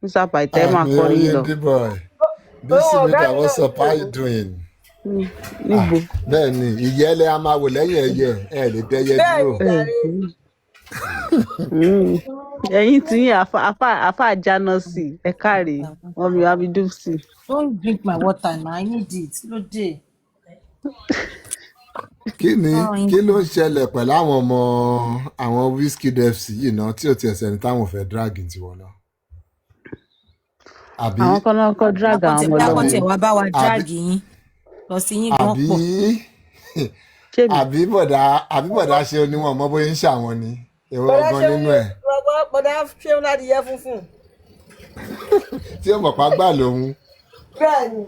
Mr. Pythema mi kọrin lọ. Oyende boy. Owó Bísí mi ọ̀gá dà, mi what's náà up, how you ní doing? Níbo? Bẹ́ẹ̀ ni ìyẹ́lẹ̀ a máa wò lẹ́yìn ẹyẹ ẹ lè dẹ́yẹ bẹ́ẹ̀ dúró. ni jàre. Ẹ̀yin tí yín àfà jáná sí ẹ káre wọn mi wá bí dùn sí. Don't drink my water now. I need it. Lóde. Kí ló ń ṣẹlẹ̀ pẹ̀lú àwọn Wizkid FC yìí náà tí ò tiẹ̀ sẹ́ni táwọn fẹ́ drag tiwọn náà? Àbí Àwọn kan náà kọ́ drag àwọn ọmọ Lákọ̀ ọlọ́mọ. tẹ̀ wá bá wa drag yín. Lọ sí yín gan àbí pọ̀. Ṣé mi? àbí bọ̀dá ṣe oníwọ̀n mọ́ bóyá ń ṣàwọn ni èwo gan nínú ẹ̀ Bọ̀dá ṣéun láti yẹ funfun. tí ó mọ̀ pa gbà lòun. Bẹ́ẹ̀ ni,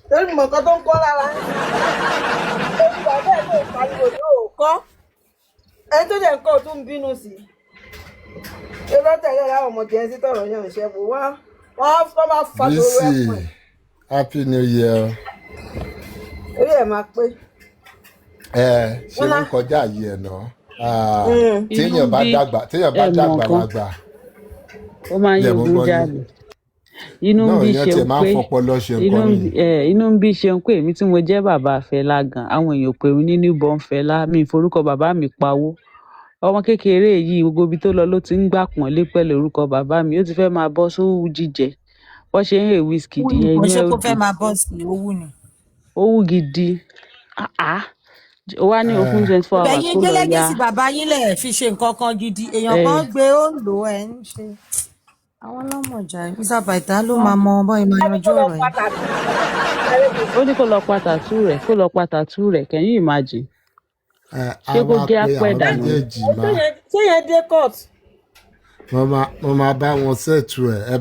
lórí mọ̀ nǹkan tó ń kọ́ lára. Lórí bàbá ẹ̀ tó pariwo yóò kọ́. Ẹni tó jẹ́ nǹkan ò tún ń bínú sí. Ṣé lọ́tẹ̀lẹ̀ láwọn ọmọ jẹ́ sí tọ̀rọ̀ yẹn ń ṣẹ́bù wá? Wọ́n máa fa tòrò ẹ̀pọ̀ Bísí ẹ̀. happy new year. Orí ẹ̀ máa pé. Ṣé ló ń kọjá yìí ẹ̀ náà? Téèyàn bá dàgbà lágbà. Ó máa ń yọ̀gùn jáde. Inú ń bí ṣeun pé inú ń bí ṣeun pé èmi tí mo jẹ́ bàbá Fẹlá gan àwọn èèyàn pè mí ní newborn Fẹlá mi forúkọ bàbá mi pawó. Ọmọ kékeré yìí gbogbo ibi tó lọ ló ti ń gbà pọ́nlé pẹ̀lú orúkọ bàbá mi ó ti fẹ́ máa bọ́ sówú jíjẹ bọ́ ṣe ń hè Wizkid yẹn Kò ní ṣe kó ẹ̀dùn fẹ́ máa bọ́ sí owó ni. owú gidi ó wá ní òfin 24 hours Bẹ̀yìn kó lọ ya gẹ́lẹ́gẹ́sì bàbá yín lẹ̀ fi ṣe nǹkan kan gidi. Èèyàn kan gbé ó ń lò ẹ̀ ń ṣe. Àwọn ọlọ́mọjà Mr. Python ló máa mọ bọ́ ìmọ̀ yanjú ọ̀rọ̀ yìí. ó ní kó lọ pa tàtú rẹ̀ can you imagine ṣé kó gé apẹ́ dànù. Ṣé yẹn dé court? Mo máa bá wọn ṣètò ẹ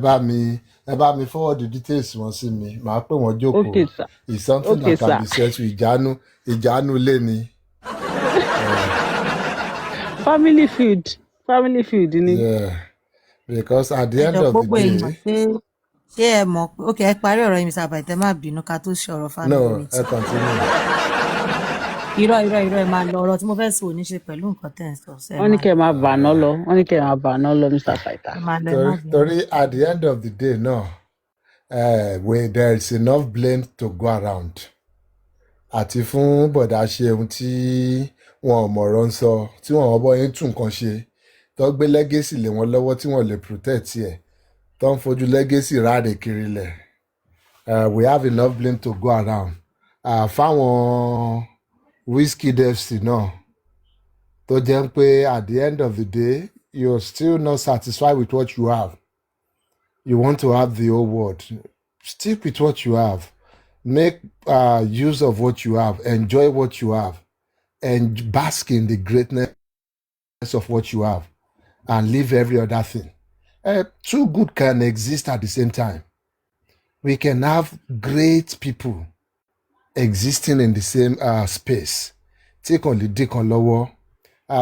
bá mi forward the details wọn sí mi màá pè wọ́n jókòó. Okay, sir. It's something that can be settled ìjánu lé ni. family feud ni. Yeah. Because at the end of the day. Ṣé ẹ mọ̀ pé ok ẹ parí ọ̀rọ̀ yìí Mr. Python má bínú ká tó ṣe ọ̀rọ̀ family No, meeting. ẹ continue. Irọ́ ẹ máa lọ ọ̀rọ̀ tí mo fẹ́ sọ ò ní ṣe pẹ̀lú nǹkan tẹ̀ ń sọ. wọ́n ní kẹ́ ẹ máa bàná lọ Mr. Python. Torí at the end of the day náà where there is enough blame to go around. Àti fún bọ̀dá Ṣeun tí wọn ò mọ̀rọ̀ ń sọ tí wọn ò bọ́ yín tún nǹkan ṣe tó gbé legacy lé wọn lọ́wọ́ tí wọ́n lè protect ẹ̀ tó ń fojú legacy ráre kiri lẹ̀. We have enough blame to go around. Fáwọn Wizkid FC náà tó jẹ́ pé at the end of the day you're still not satisfied with what you have. You want to have the whole world. Stick with what you have. Make use of what you have. Enjoy what you have. And bask in the greatness of what you have. And leave every other thing. Two good can exist at the same time. We can have great people existing in the same space. Take on the dick on lower.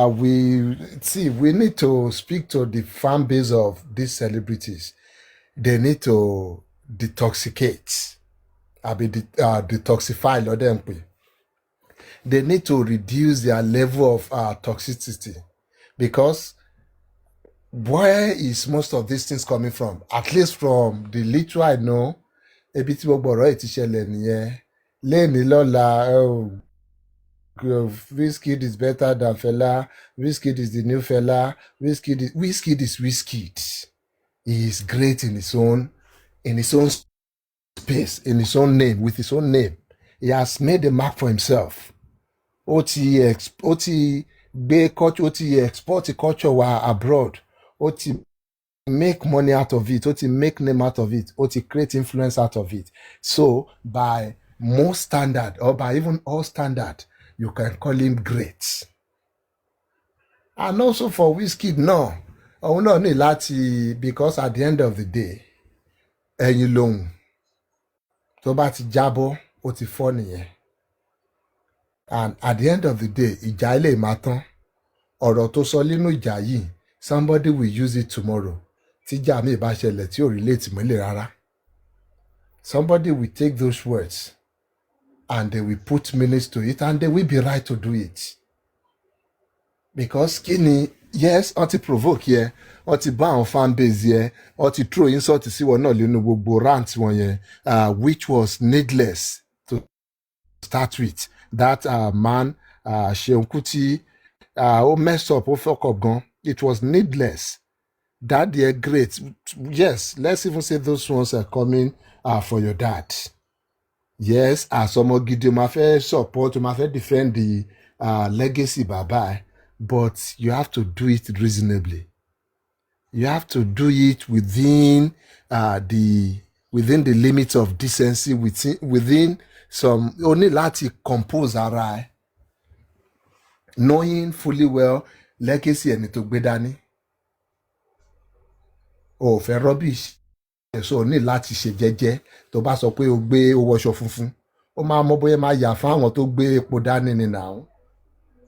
We need to speak to the fan base of these celebrities. They need to detoxicate. Detoxify them. They need to reduce their level of toxicity. Because where is most of these things coming from? At least from the little I know, ebi tí gbogbo ọ̀rọ̀ yìí ti ṣẹlẹ̀ nìyẹn. Lẹ́ni lọ́la, Wizkid is better than Fela. Wizkid is the new Fela. Wizkid is Wizkid. He is great in his own space, in his own name, with his own name. He has made a mark for himself. Ó ti export the culture wa abroad. Ó ti make money out of it. Ó ti make name out of it. Ó ti create influence out of it. So by most standard or by even all standard, you can call him great. And also for Wizkid, no. Òun náà ní láti, because at the end of the day, ẹyin lóhùn tó bá ti jábọ́ ó ti fọ́ nìyẹn. And at the end of the day, ìjà ilé máa tán. Ọ̀rọ̀ tó sọ nínú ìjà yìí, somebody will use it tomorrow. Tíjà mi bá ṣẹlẹ̀ tí ò relate mọ́lẹ̀ rárá. Somebody will take those words and they will put meanings to it and they will be right to do it. Because kí ni yes wọ́n ti provoke yẹ wọ́n ti bá àwọn fan base yẹ wọ́n ti throw insult sí wọn náà lẹ́nu gbogbo rant wọn yẹn which was needless to start with that man Seun Kuti ó mess up ó fuck up gan it was needless that they are great yes let's even say those ones are coming for your dad yes àsọmọ gidi o máa fẹ́ support o máa fẹ́ defend the legacy bàbá ẹ̀ but you have to do it reasonably. You have to do it within the limits of decency, within some only láti compose ara ẹ̀ knowing fully well legacy ẹni tó gbé dání. O ò fẹ́ rubbish ẹ̀sọ́ ní láti ṣe jẹ́jẹ́ tó bá sọ pé o gbé owó aṣọ funfun ó máa mọ bóyá máa yà fún àwọn tó gbé epo dání ni nà ó.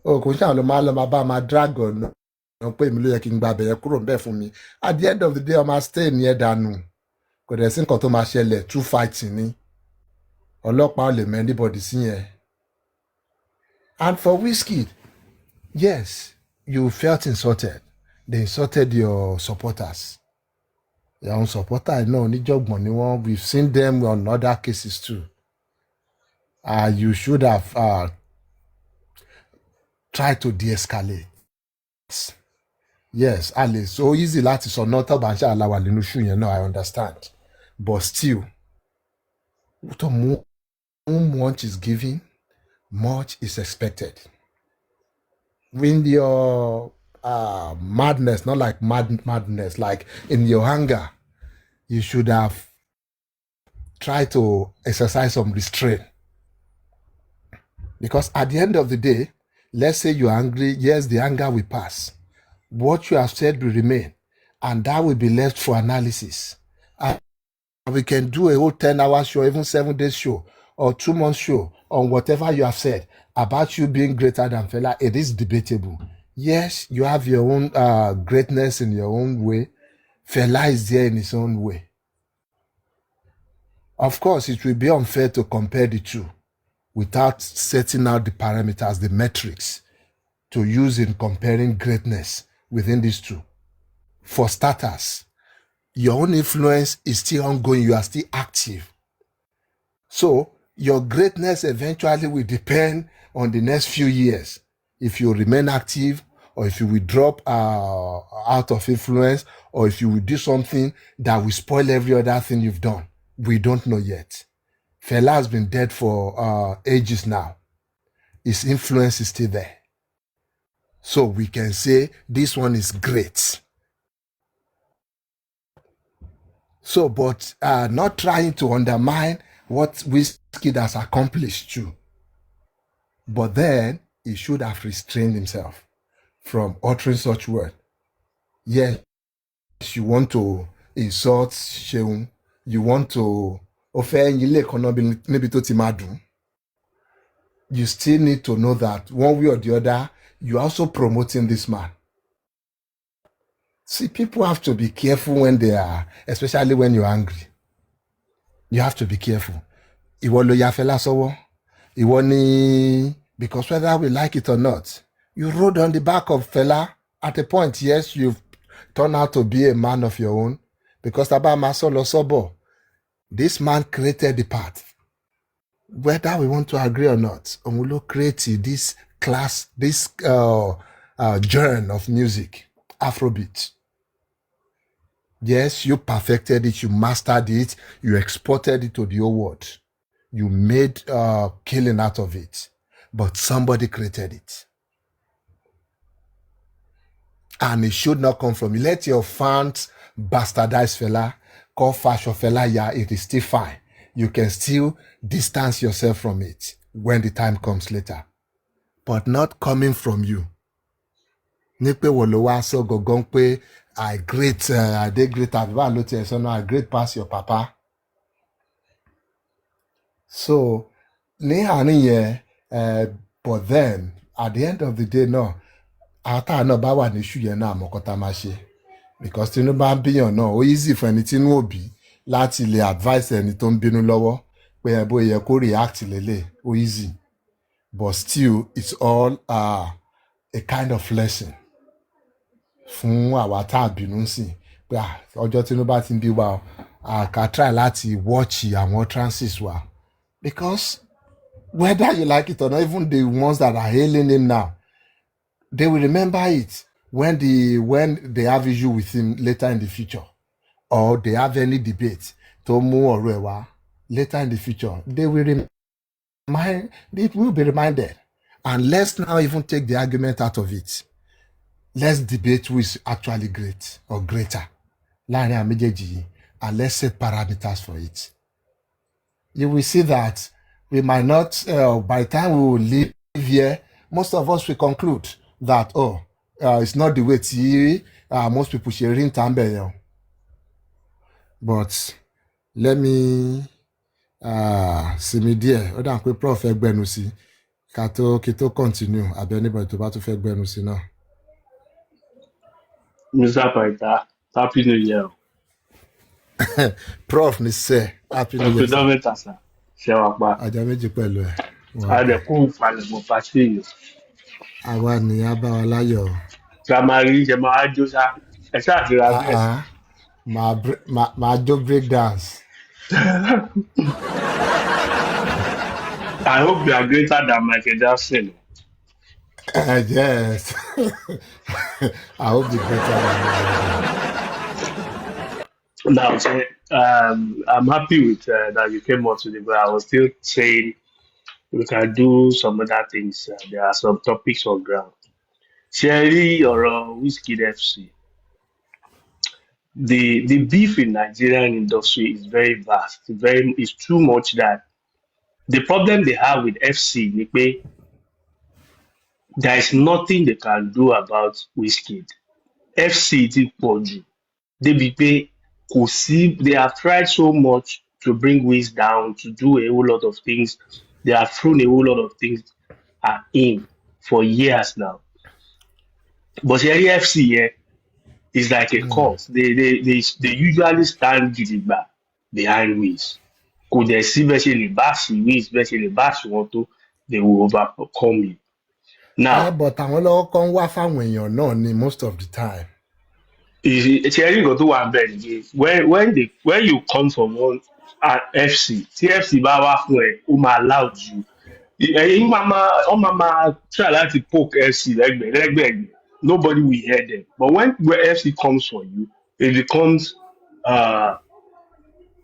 O kò ṣáà ló máa bá máa drag ọ̀nà pé èmi ló yẹ kí n gba abẹ̀yẹ kúrò bẹ́ẹ̀ fún mi at the end of the day ọmọ stay ní ẹ̀ dànù kò dẹ̀ sí nǹkan tó máa ṣẹlẹ̀ true fighting ni ọlọ́pàá ò lè mọ anybody sí yẹn. And for Wizkid yes you felt insulted they insulted your supporters your own supporter náà oníjọ̀gbọ̀n ni wọ́n we've seen them on other cases too you should have tried to de-escalate. Yes, Ali, so easy láti sọ náà tọ́ba ṣáà la wà nínú ṣù yẹn náà I understand but still to much is given much is expected. When your madness, not like madness, like in your anger, you should have tried to exercise some restraint. Because at the end of the day, let's say you're angry, yes, the anger will pass. What you have said will remain, and that will be left for analysis. And we can do a whole 10-hour show, even 7 days show, or 2 month show on whatever you have said about you being greater than Fela. It is debatable. Yes, you have your own greatness in your own way. Fela is there in his own way. Of course, it will be unfair to compare the two without setting out the parameters, the metrics to use in comparing greatness within these two. For starters, your own influence is still ongoing. You are still active. So your greatness eventually will depend on the next few years. If you remain active, or if you will drop out of influence, or if you will do something that will spoil every other thing you've done. We don't know yet. Fela has been dead for ages now. His influence is still there. So we can say this one is great. So, but not trying to undermine what Wizkid has accomplished too. But then he should have restrained himself from uttering such words. Yes, you want to insult Seun, you want to offend Yile. You still need to know that one way or the other, you're also promoting this man. See, people have to be careful when they are, especially when you're angry. You have to be careful. Ìwọ ló ya Fela sọ́wọ́. Ìwọ ni, because whether we like it or not, you rode on the back of Fela. At a point, yes, you've turned out to be a man of your own. Because Taba Masolo Sobo, this man created the path. Whether we want to agree or not, Omulo created this class, this genre of music, Afrobeat. Yes, you perfected it, you mastered it, you exported it to the whole world. You made killing out of it. But somebody created it. And it should not come from you. Let your fans bastardize Fela, call fashion Fela, yeah, it is still fine. You can still distance yourself from it when the time comes later. But not coming from you. Nipe wolowa so gogon pe I great, I did great advance, so now I great past your papa. So, but then, at the end of the day, no, ata no ba wa ni issue yẹn náà àmọ́kọ́tà máa ṣe. Because tí inú bá ń bíyàn náà, ó easy fún ẹni tí inú ò bí láti lè advice ẹni tó ń bínú lọ́wọ́ pé ẹ bó yẹ kó react lélẹ̀, ó easy. But still, it's all a kind of lesson. fún àwa tá a bínú sí pé ọjọ́ tí inú bá ti ń bí wa ká try láti watch àwọn utterances wa because whether you like it or not, even the ones that are hailing him now, they will remember it when they have issue with him later in the future, or they have any debate tó mú ọ̀rọ̀ ẹ̀ wá later in the future. It will be reminded. And let's now even take the argument out of it. Let's debate who is actually great or greater. Láàrin àwọn méjèèjì yìí, and let's set parameters for it. You will see that we might not, by the time we will leave here, most of us will conclude that, it's not the way most people should rí nǹkan bẹ́ẹ̀ yẹn. But let me sinmi díẹ̀, ó dà pé prof fẹ́ gbẹnu sí kí tó continue àbí anybody tó bá tún fẹ́ gbẹnu sí náà. Mr. Pythagoras, Happy New Year. Prof ní sẹ́, Happy New Year. Ọ̀pẹ̀dọ́ mẹ́ta sà, ṣe wà pa. Àjọ méjì pẹ̀lú ẹ̀. Adẹ̀kùn ìfàlẹ̀mọ̀ pàṣẹ yìí. Àwa ni a bá wa láyọ̀. Ṣé a máa rí ṣe máa jó sá? Ẹ ṣáà ti ra bẹ́ẹ̀. Máa jó break dance. I hope you are greater than Michael Jackson. Yes. I hope you're greater than Michael. Now, I'm happy with that you came on today, but I was still saying we can do some other things. There are some topics on ground. Sherry or Whiskey FC. The beef in Nigerian industry is very vast. It's too much that the problem they have with FC, Nipe, there is nothing they can do about Whiskey. FC is Poju. They have tried so much to bring Wiz down, to do a whole lot of things. They have thrown a whole lot of things at him for years now. But the FC here is like a cult. They usually stand gidigba behind Wiz. Could they see especially bash Wiz, especially bash Wanto, they will overcome him. Now, but àwọn lọ́wọ́ kan wá fáwọn èèyàn náà ni most of the time. Thierry go to one bed when you come from one FC, TFC bá wá fún ẹ, ó máa loud you. Ẹ̀yin máa try láti poke FC lẹ́gbẹ̀ẹ́. Nobody will hear them. But when FC comes for you, it becomes a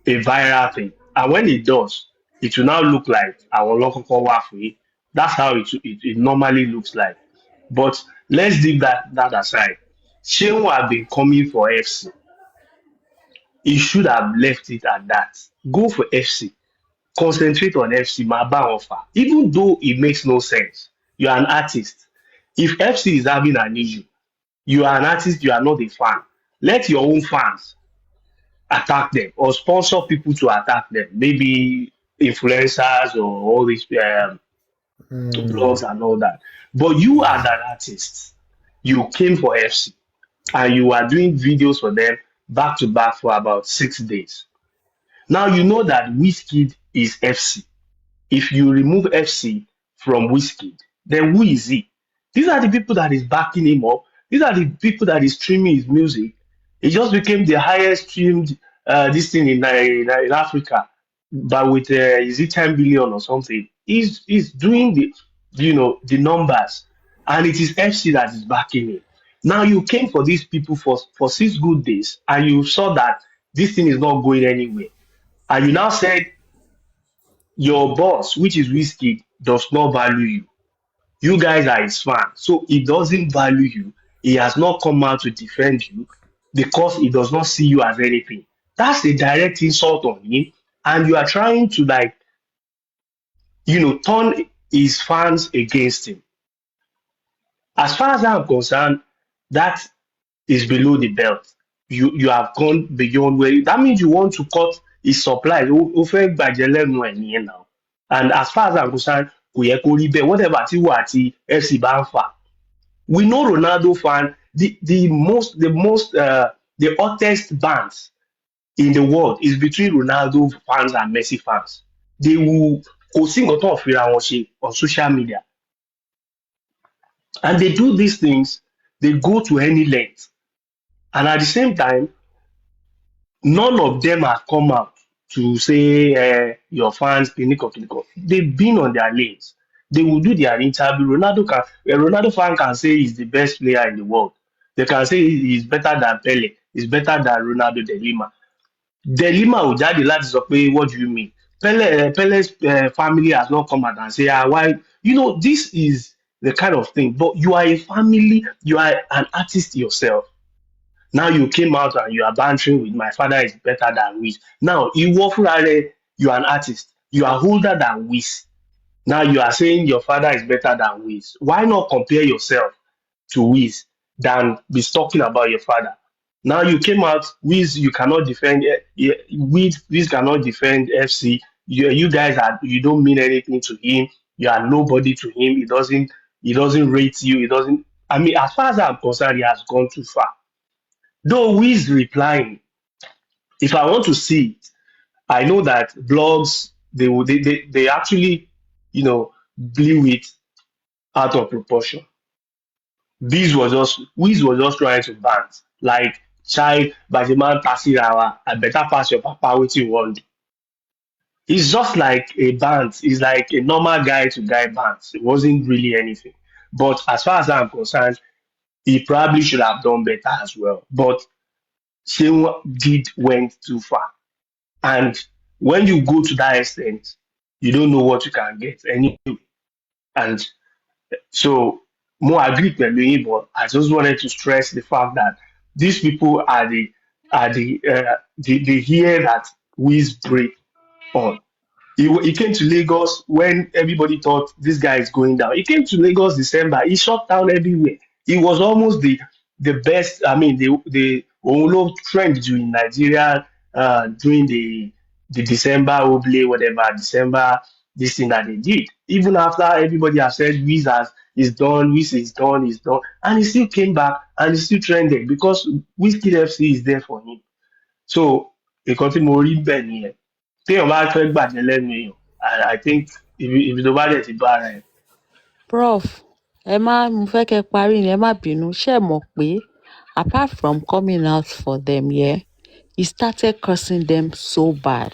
viral thing. And when it does, it will now look like àwọn lọ́kọ́kọ́ wá fún yín. That's how it normally looks like. But let's leave that aside. Shehu have been coming for FC. He should have left it at that. Go for FC. Concentrate on FC. Maba offer. Even though it makes no sense. You are an artist. If FC is having an issue, you are an artist, you are not a fan. Let your own fans attack them or sponsor people to attack them. Maybe influencers or all these blogs and all that. But you as an artist, you came for FC. And you are doing videos for them back to back for about 6 days. Now you know that Wizkid is FC. If you remove FC from Wizkid, then who is he? These are the people that is backing him up. These are the people that is streaming his music. It just became the highest streamed this thing in Africa, but with is it 10 billion or something? He's doing the numbers, and it is FC that is backing him. Now you came for these people for 6 good days, and you saw that this thing is not going anywhere. And you now said your boss, which is Wizkid, does not value you. You guys are his fans, so he doesn't value you. He has not come out to defend you because he does not see you as anything. That's a direct insult on him, and you are trying to turn his fans against him. As far as I'm concerned, that is below the belt. You have gone beyond where that means you want to cut his supplies. Now. And as far as I'm concerned, whatever FC Banfa. We know Ronaldo fan, the hottest bands in the world is between Ronaldo fans and Messi fans. They will go sing on social media. And they do these things, they go to any length And at the same time, none of them have come out to say your fans clinical. They've been on their lanes. They will do their interview. A Ronaldo fan can say he's the best player in the world. They can say he's better than Pele, he's better than Ronaldo de Lima. De Lima ò jáde láti sọ pé what do you mean? Pele's family has not come out and say why this is the kind of thing. But you are a family, you are an artist yourself. Now you came out and you are bantering with my father is better than Wiz. Now, ìwọ fúnra rẹ, you are an artist. You are older than Wiz. Now you are saying your father is better than Wiz. Why not compare yourself to Wiz than be talking about your father? Now you came out, Wiz, you cannot defend Wiz cannot defend FC. You guys you don't mean anything to him. You are nobody to him. He doesn't rate you. He doesn't. I mean, as far as I'm concerned, he has gone too far. Though who is replying, if I want to see it, I know that blogs they actually blew it out of proportion. Wiz was just trying to bant like child Bajiman Tasirawa, I better pass your papa what you want. It's just like a bant. It's like a normal guy to guy bant. It wasn't really anything. But as far as I'm concerned, he probably should have done better as well. But Shewa went too far. And when you go to that extent, you don't know what you can get anyway. And so, more agree pẹ̀lú yín, but I just wanted to stress the fact that these people are the ear that Wiz break on. He came to Lagos when everybody thought this guy is going down. He came to Lagos December. He shut down everywhere. He was almost the best. I mean, the Olo trend during Nigeria during the December Oble, whatever December this thing that they did. Even after everybody has said is done, Wiz is done, is done, and he still came back and he still trended because Wizkid FC is there for him. So nǹkan tí mo rí bẹ́ẹ̀ nìyẹn. Téèyàn bá fẹ́ gbàjẹ́ lẹ́nu èèyàn, I think ibi tó bá dẹ̀ ti bá ara ẹ̀. Prof, mo fẹ́ kẹ́ parí ni ẹ má bínú. Ṣé ẹ mọ̀ pé apart from coming out for them, yeah, he started cursing them so bad.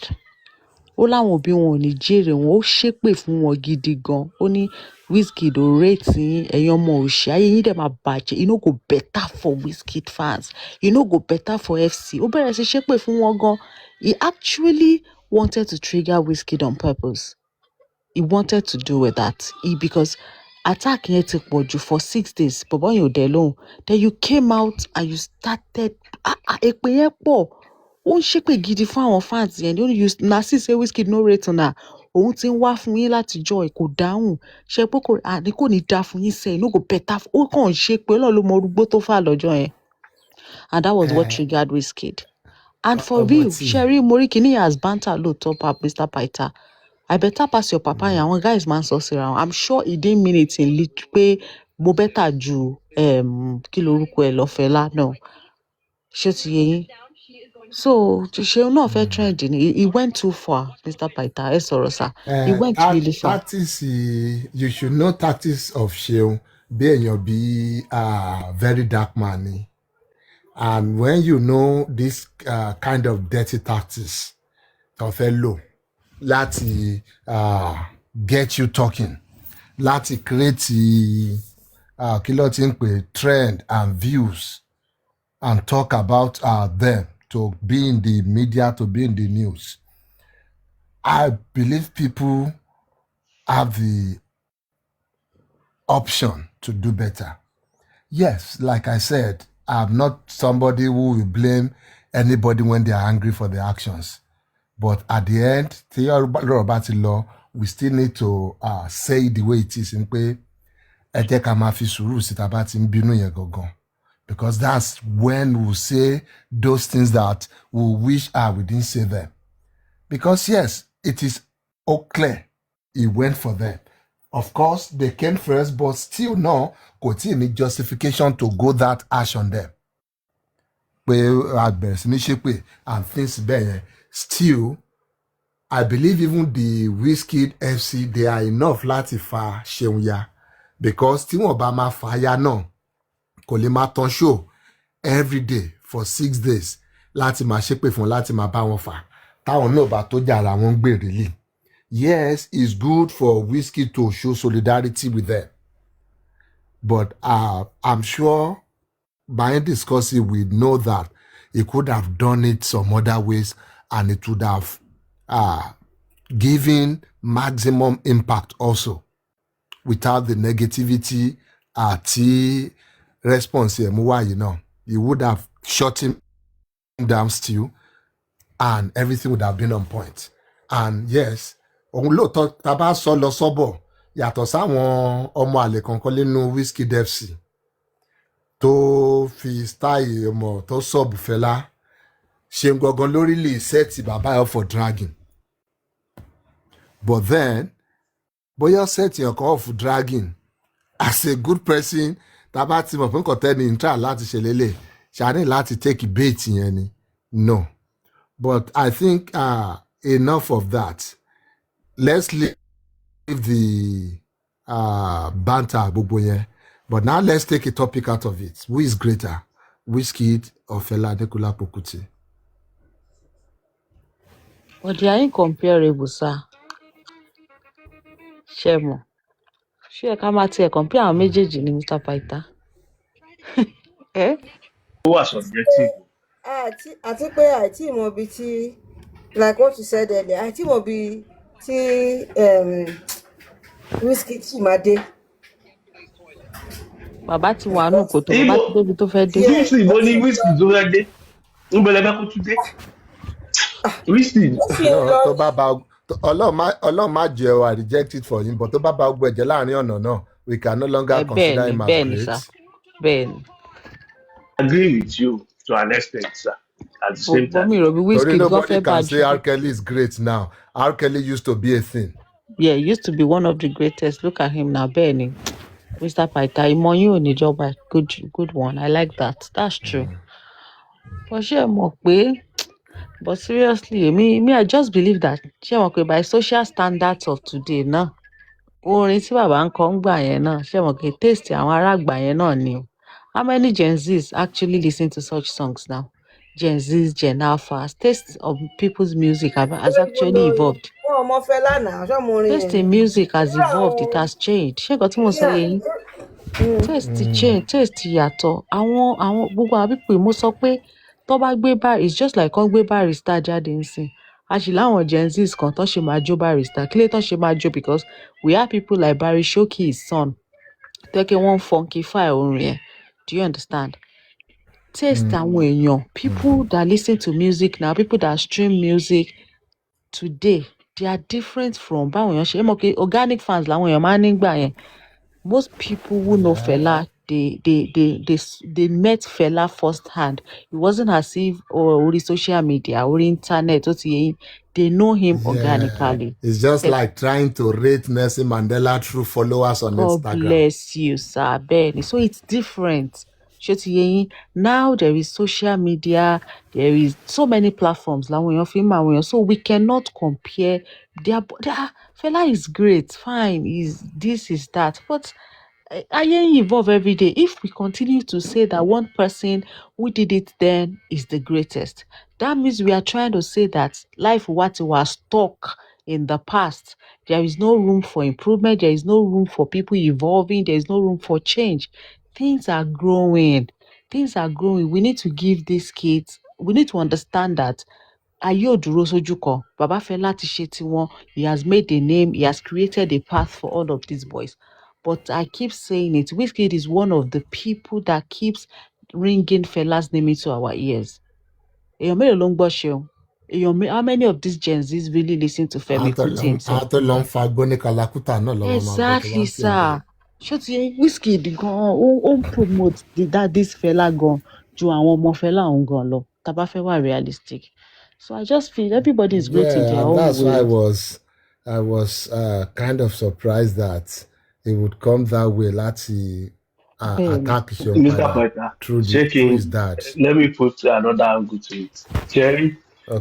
Ó láwọn òbí wọn ò ní jèrè wọn, ó ṣépè fún wọn gidi gan. Ó ní Wizkid ò rate yín, ẹ̀yin ọmọ òṣì, ayé yín dẹ̀ máa bàjẹ́. E no go better for Wizkid fans. E no go better for FC. Ó bẹ̀rẹ̀ sí ṣépè fún wọn gan. He actually wanted to trigger Wizkid on purpose. He wanted to do with that. Because attack yẹn ti pọ̀ jù for 6 days. Bọ̀bọ́ yẹn ò dẹ̀ lóhùn. Then you came out and you started. Èpè yẹn pọ̀. Ó ń ṣépè gidi fún àwọn fans yẹn. Ó ní Nasi say Wizkid no rate una. Òun ti ń wá fún yín látijọ́ ẹ̀ kò dáhùn. Ṣé pé kò ní dá fún yín sẹ́yìn? No go better. Ó kàn ń ṣépè. Ọlọ́run ló mọ orúgbó tó fà lọ́jọ́ yẹn. And that was what triggered Wizkid. And for real, Sherry Morikini has banter lóòótọ́ pa Mr. Paita. I better pass your papa yẹn. Àwọn guys máa ń sọ síra wọn. I'm sure he didn't mean it in lit pé mo better ju kí lorúkọ ẹ̀ lọ Fẹlá náà. Ṣé ó ti yé yín? So Ṣeun náà fẹ́ trend ni. He went too far, Mr. Paita. Ẹ sọ̀rọ̀ sá. He went really far. Tactics, you should know tactics of Ṣeun. Bí èèyàn bí very dark man ni. And when you know this kind of dirty tactics, tó fẹ́ lò láti get you talking, láti create kí ló ti ń pè trend and views and talk about them, to be in the media, to be in the news. I believe people have the option to do better. Yes, like I said, I'm not somebody who will blame anybody when they are angry for their actions. But at the end, we still need to say it the way it is. Because that's when we say those things that we wish we didn't say them. Because yes, it is all clear. He went for them. Of course, they came first, but still no, kò tí ì ní justification to go that harsh on them. And things bẹ́ẹ̀. Still, I believe even the Wizkid FC, they are enough láti fa Ṣeun ya. Because tí wọ́n bá máa fa ya náà, kò lè máa tán show every day for 6 days láti máa ṣépè fún láti máa bá wọn fà táwọn náà bá tó jàrá wọn gbé really. Yes, it's good for Whiskey to show solidarity with them, but I'm sure by discussing we know that he could have done it some other ways and it would have given maximum impact also without the negativity àti response ẹ̀ mú wá yìí náà. He would have shut him down still and everything would have been on point. And yes, òun lóòótọ́ tá a bá sọ lọ sọ́bọ̀ yàtọ̀ sáwọn ọmọ àlè kankan nínú Whiskey FC tó fi style ọmọ tó sọ̀bù Fẹlá ṣe gangan lórí lè sẹ́ẹ̀tì bàbá ẹ̀ for dragging. But then bóyá sẹ́ẹ̀tì ọkàn for dragging as a good person tá a bá ti mọ̀ pé nǹkan tẹ́ni ń try láti ṣe lélẹ̀ ṣàní láti take bait yẹn ni no. But I think enough of that. Let's leave the banter gbogbo yẹn. But now let's take a topic out of it. Who is greater, Wizkid or Fela Anikulapo Kuti? But they are incomparable, sir. Shemo. Ṣé ẹ ká máa tiẹ̀ compare àwọn méjèèjì ní Mr. Paita? Ó wà subjective. àti pé àìtí ìmọ̀ ibi tí like what you said earlier àìtí ìmọ̀ ibi tí Wizkid tí máa dé. Bàbá ti wà nù kòtò, bàbá ti débi tó fẹ́ dé. Wizkid bó ní Wizkid tó fẹ́ dé ń bẹ̀rẹ̀ bá kó tún dé. Wizkid. tó bá bá Ọlọ́run má jẹ́ o, I reject it for him, but tó bá bá gbọ́ ẹ̀jẹ̀ láàrin ọ̀nà náà we can no longer consider him as great. Bẹ́ẹ̀ni. I agree with you to an extent, sir. At the same time. Torí nobody can say R. Kelly is great now. R. Kelly used to be a thing. Yeah, he used to be one of the greatest. Look at him now, Benny. Mr. Paita, ìmọ̀ yín ò ní jọba. Good one. I like that. That's true. But ṣé ẹ mọ̀ pé, but seriously, me, I just believe that ṣé ẹ mọ̀ pé by social standards of today náà, orin tí bàbá ń kọ ń gbà yẹn náà, ṣé ẹ mọ̀ pé taste àwọn ará àgbà yẹn náà ni o. How many Gen Zs actually listen to such songs now? Gen Zs, Gen Alphas, taste of people's music has actually evolved. Taste in music has evolved, it has changed. Ṣé nǹkan tí mo sọ yẹn? Taste change, taste yàtọ̀. Àwọn gbogbo àwọn pípé mo sọ pé tó bá gbé bar, it's just like kán gbé Barrister jáde nsìn. Àṣì láwọn Gen Zs kan tó ṣe máa jó Barrister. Kí ló tó ṣe máa jó? Because we have people like Barry Shoki, his son. Tẹ́kẹ́ wọ́n funkify orin yẹn. Do you understand? Taste àwọn èèyàn, people that listen to music now, people that stream music today, they are different from báwọn èèyàn ṣe. Ẹ mọ̀ pé organic fans làwọn èèyàn máa ń nígbà yẹn. Most people who know Fela, they met Fela firsthand. It wasn't as if orí social media, orí internet, they know him organically. It's just like trying to rate Nelson Mandela through followers on Instagram. God bless you, sir. Benny. So it's different. Now there is social media, there is so many platforms. So we cannot compare. Fela is great, fine, this is that. But I evolve every day. If we continue to say that one person who did it then is the greatest, that means we are trying to say that life what was stuck in the past. There is no room for improvement. There is no room for people evolving. There is no room for change. Things are growing. We need to give these kids, we need to understand that ayé ò dúró sójú kan. Bàbá Fẹlá ti ṣe tiwọn. He has made a name. He has created a path for all of these boys. But I keep saying it, Wizkid is one of the people that keeps ringing Fela's name into our ears. How many of these Gen Zs really listen to Femi Kuti himself? Exactly, sir. Wizkid gan promote this Fela gan ju àwọn ọmọ Fela òun gan lọ. Tá bá fẹ́ wà realistic. So I just feel everybody is great in their own way. That's why I was kind of surprised that it would come that way. Láti attack Mr. through his dad. Let me put another angle to it. Jerry,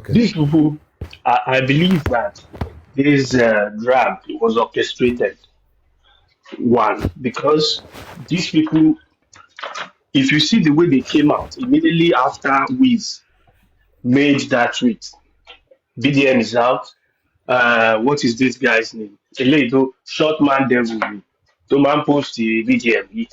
these people, I believe that this drag was orchestrated. One, because these people if you see the way they came out immediately after Wiz made that tweet, BDM is out. What is this guy's name? Eléyìí tó short man devil ni tó máa ń post BDM yìí.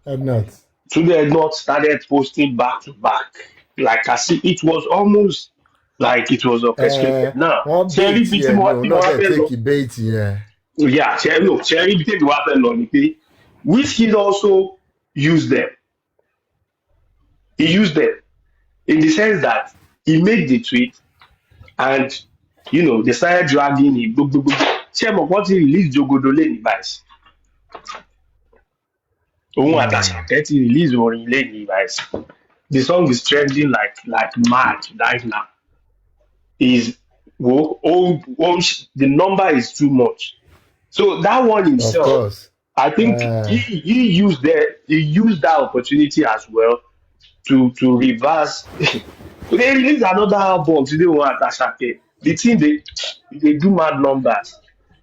I'm not. Today not started posting back to back. Like I see, it was almost like it was orchestrated. Now, Cherry bit yeah, no, not take bait, yeah. Yeah, Cherry bit what happened on it. Whiskey also used them. He used them in the sense that he made the tweet and they started dragging him. Ṣé what he released Jogodo lẹ́yìn báyìí. Òun àtàṣàkẹ́ ti release orin lẹ́yìn báyìí. The song is trending like mad right now. The number is too much. So that one himself, I think he used that opportunity as well to reverse. They release another album today on Atashake. The thing they do mad numbers.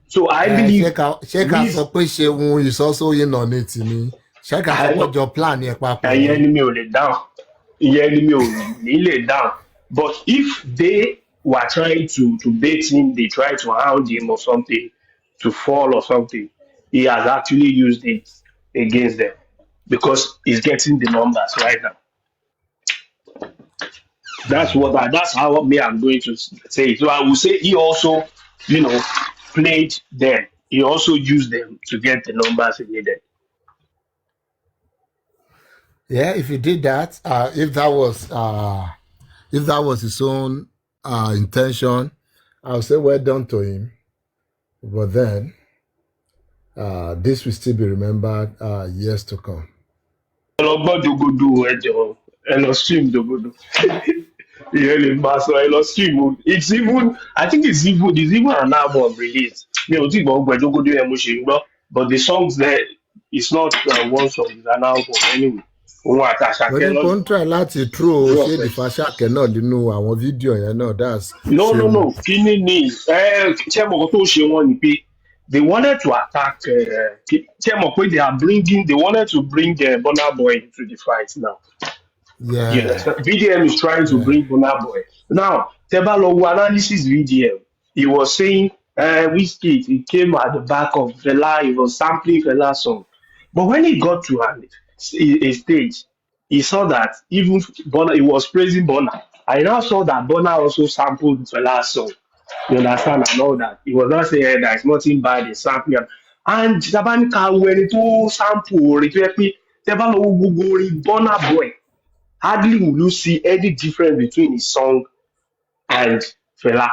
So I believe Sheikh is also in on it. Sheikh has your plan here, Papa. Enemy ò lè down. Enemy ò ní lè down. But if they were trying to bait him, they tried to hound him or something, to fall or something, he has actually used it against them because he's getting the numbers right now. That's how I'm going to say. So I will say he also, played them. He also used them to get the numbers he needed. Yeah, if he did that, if that was his own intention, I'll say well done to him. But then, this will still be remembered years to come. It's even, I think it's even an album released. But the songs there, it's not one song, it's an album anyway. When try láti true ṣé the fashion cannot àwọn video yẹn náà that's no kini ni ṣé mo tó ṣe wọ́n ni pé they wanted to attack ṣé mo pé they wanted to bring Burna Boy into the fight now. Yeah. VDM is trying to bring Burna Boy. Now, Tebalowo analysis VDM, he was saying Wizkid, he came at the back of Fela, he was sampling Fela's song. But when he got to a stage, he saw that even Burna, he was praising Burna. I now saw that Burna also sampled Fela's song. You understand and all that. He was not saying there's nothing bad in sampling. And Tabanika when to sample, Tebalowo Google Burna Boy. Hardly will you see any difference between his song and Fela.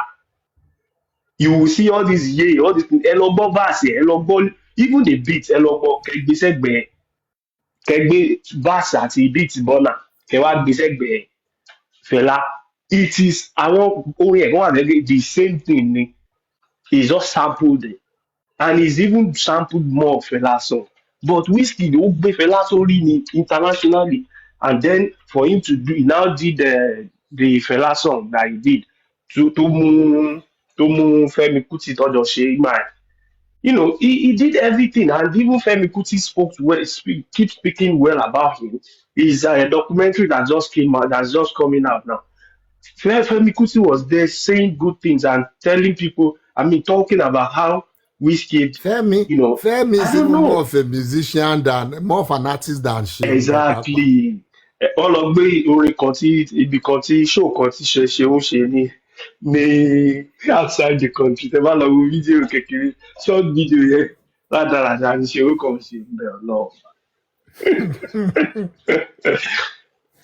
You will see all these all these things. Even the beat, verse àti beat Burna, Fela. It is the same thing. He's just sampled it. And he's even sampled more of Fela's song. But Wizkid ó gbé Fela sórí internationally. And then for him to do, he now did the Fela song that he did to mú Femi Kuti tọ́jọ́ ṣe man. He did everything, and even Femi Kuti keep speaking well about him. His a documentary that just came out, that's just coming out now. Femi Kuti was there saying good things and telling people, talking about how Wizkid, Femi is even more of a musician more of an artist than she. Exactly. Ọlọgbé orin kan tí ibi kan tí show kan tí ṣe ń ṣe ní outside the country. Tẹ́ bá lọ wo fídíò kékeré short video yẹn rádaràda ní ṣe orúkọ ṣe bẹ̀rẹ̀ lọ.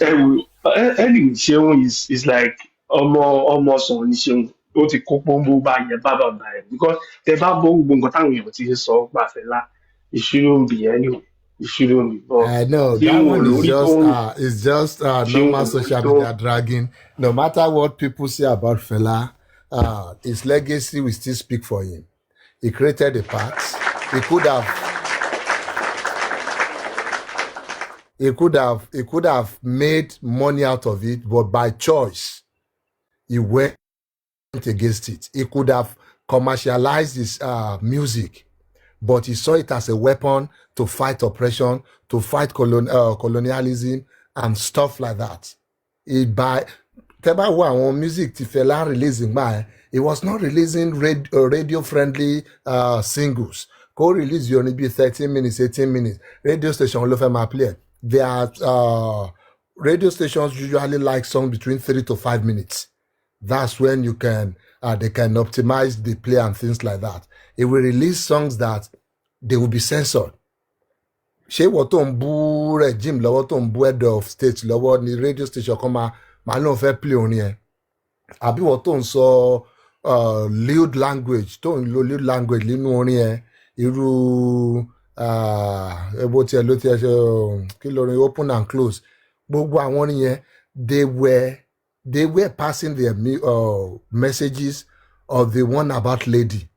Anyway, Ṣeun is like ọmọ sàn ní Ṣeun. Ó ti kó pọ́nbó báyẹn bábà because tẹ́ bá gbọ́ gbogbo nǹkan táwọn èèyàn ti ń sọ pa Fẹlá, it shouldn't be anyway. It shouldn't be. But I know that one is just normal social media dragging. No matter what people say about Fela, his legacy will still speak for him. He created a path. He could have made money out of it, but by choice, he went against it. He could have commercialized his music, but he saw it as a weapon to fight oppression, to fight colonialism and stuff like that. Tẹ́bá wo àwọn music tí Fẹlá releasing gbà he was not releasing radio-friendly singles. Go release your maybe 13 minutes, 18 minutes. Radio station ló fẹ́ máa play. Their radio stations usually like songs between 3 to 5 minutes. That's when you can they can optimize the play and things like that. It will release songs that they will be censored. Ṣé wọ́n tó ń bú regime lọ́wọ́ tó ń bú head of state lọ́wọ́ ní radio station kan máa lóun fẹ́ play orin yẹn? Àbí wọ́n tó ń sọ lewd language tó ń lo lewd language nínú orin yẹn irú bó tiẹ̀ ló tiẹ̀ ṣe kí lórin open and close gbogbo àwọn orin yẹn they were passing their messages of the one about lady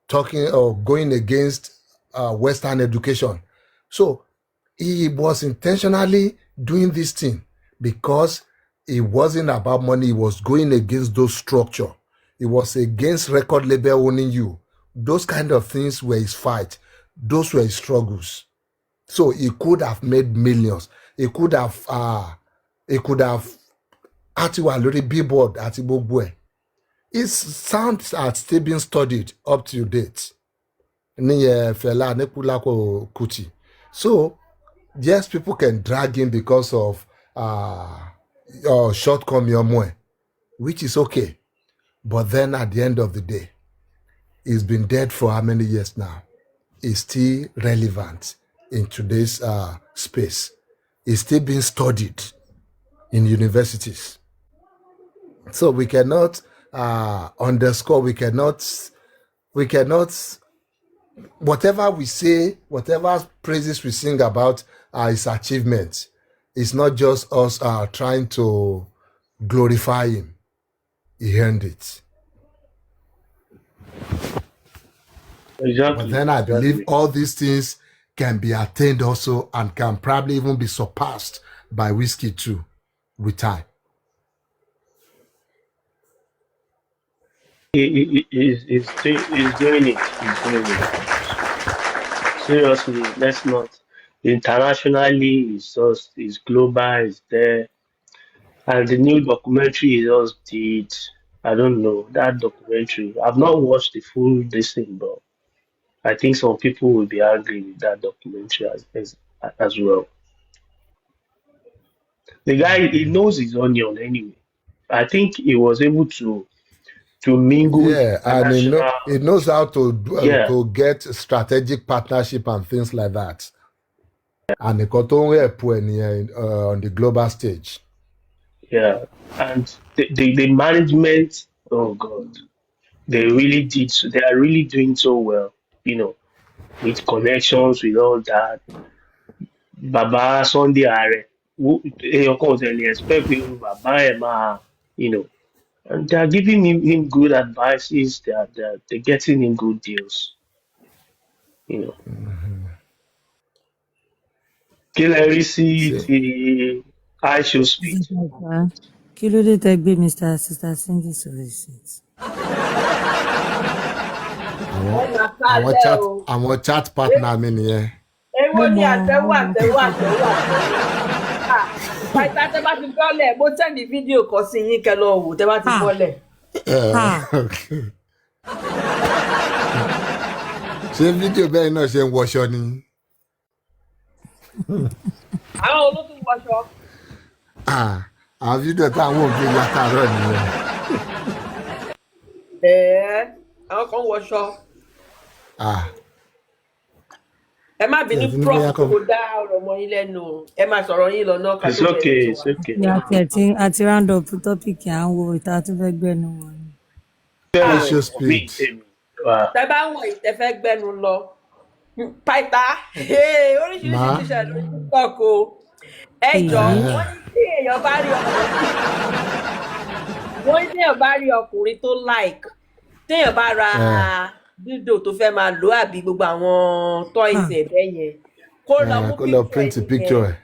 talking or going against Western education. So he was intentionally doing this thing because it wasn't about money. It was going against those structure. It was against record label owning you. Those kind of things were his fight. Those were his struggles. So he could have made millions. He could have àti wà lórí billboard àti gbogbo ẹ̀. His sounds are still being studied up to date. Ní Fẹlá Aníkúlápó Kútì. So yes, people can drag him because of shortcoming ọmọ ẹ̀, which is okay. But then at the end of the day, he's been dead for how many years now? He's still relevant in today's space. He's still being studied in universities. So we cannot underscore, we cannot, whatever we say, whatever praises we sing about his achievements, it's not just us trying to glorify him. He earned it. Exactly. But then I believe all these things can be attained also and can probably even be surpassed by whiskey too with time. He's doing it. Seriously, let's not. Internationally, it's global, it's there. And the new documentary he just did, I don't know, that documentary. I've not watched the full thing, but I think some people will be angry with that documentary as well. The guy, he knows his onion anyway. I think he was able to mingle. Yeah, and he knows how to get strategic partnership and things like that. And he got on the global stage. Yeah, and the management, oh God, they are really doing so well, with connections, with all that. Baba Sunday Are, expect Baba and they're giving him good advices. They're getting him good deals. Kí see I should speak. Kí ló dé tẹ́ gbé Mr. Sister Cindy sórí seat? Àwọn chat partner mi nìyẹn. Èwo ni àtẹ̀wò. Pàtà tẹ́ bá ti bọ́lẹ̀, mo send fídíò kan sí yín kẹ́ lọ wò tẹ́ bá ti bọ́lẹ̀. Ṣé fídíò bẹ́ẹ̀ náà ṣe ń wọṣọ ni? Àwọn olótùú wọṣọ. Àwọn fídíò táwọn òbí látàárọ̀ nìyẹn. Àwọn kan wọṣọ. Ẹ má bínú prof kò dá ọ̀rọ̀ mọ́ yín lẹ́nu. Ẹ má sọ̀rọ̀ yín lọ náà. It's okay. Àti round up topic à ń wo ìta tó fẹ́ gbẹ́nu wọn. Tẹ́ bá ń wọ̀ ìtẹ́fẹ́ gbẹ́nu lọ. Pàìtà oríṣiríṣi tíṣà ló ń tọ́kọ. Ẹ jọ wọ́n ní tí èèyàn bá rí ọkùnrin tó like téèyàn bá ra dídò tó fẹ́ máa lò àbí gbogbo àwọn toys ẹ̀ bẹ́ẹ̀ yẹn kó lọ print picture ẹ̀.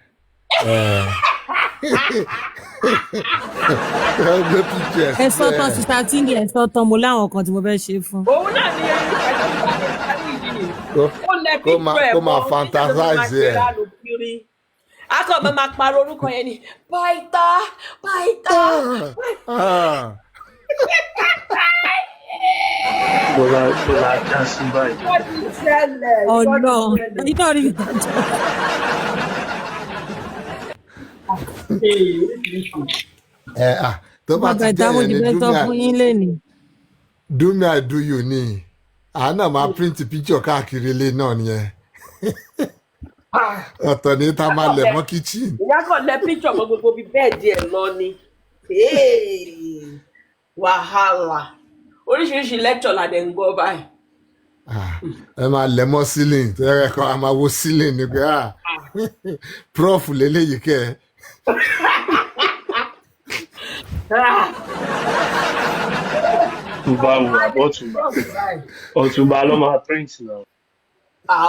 Ẹ sọ́tàn Sister Cindy ẹ sọ́tàn mo láwọn kan tí mo fẹ́ ṣe fún. Òun náà ni ẹni pẹ̀lú ìparí ìdí ó lẹ picture ẹ̀ kó mọ́ máa níṣẹ́ ló máa fantasize ṣe ẹ̀. ránu kiri akọ máa parọ́ orúkọ yẹn ni Paita. Bọ́lá já sí báyìí. Ìkọ́ ti ṣẹlẹ̀. ẹ̀yin náà rí mi dájọ́. Tó bá ti jẹ́ yẹn ni do me I do you ni àánà máa print picture káàkiri ilé náà nìyẹn ọ̀tọ̀ ní tá máa lẹ̀ mọ́ kitchen. Ìyá kan lẹ picture mọ́ gbogbo bíi bẹ́ẹ̀dì ẹ̀ lọ ni wàhálà oríṣiríṣi lecture la dẹ̀ ń gbọ́ báyìí. Ẹ máa lẹ̀ mọ́ ceiling tẹ́rẹ̀ kan a máa wo ceiling ni pé prof lélẹ́yìí kẹ́ ẹ. Ọ̀túnba wò Ọ̀túnba ló máa print náà.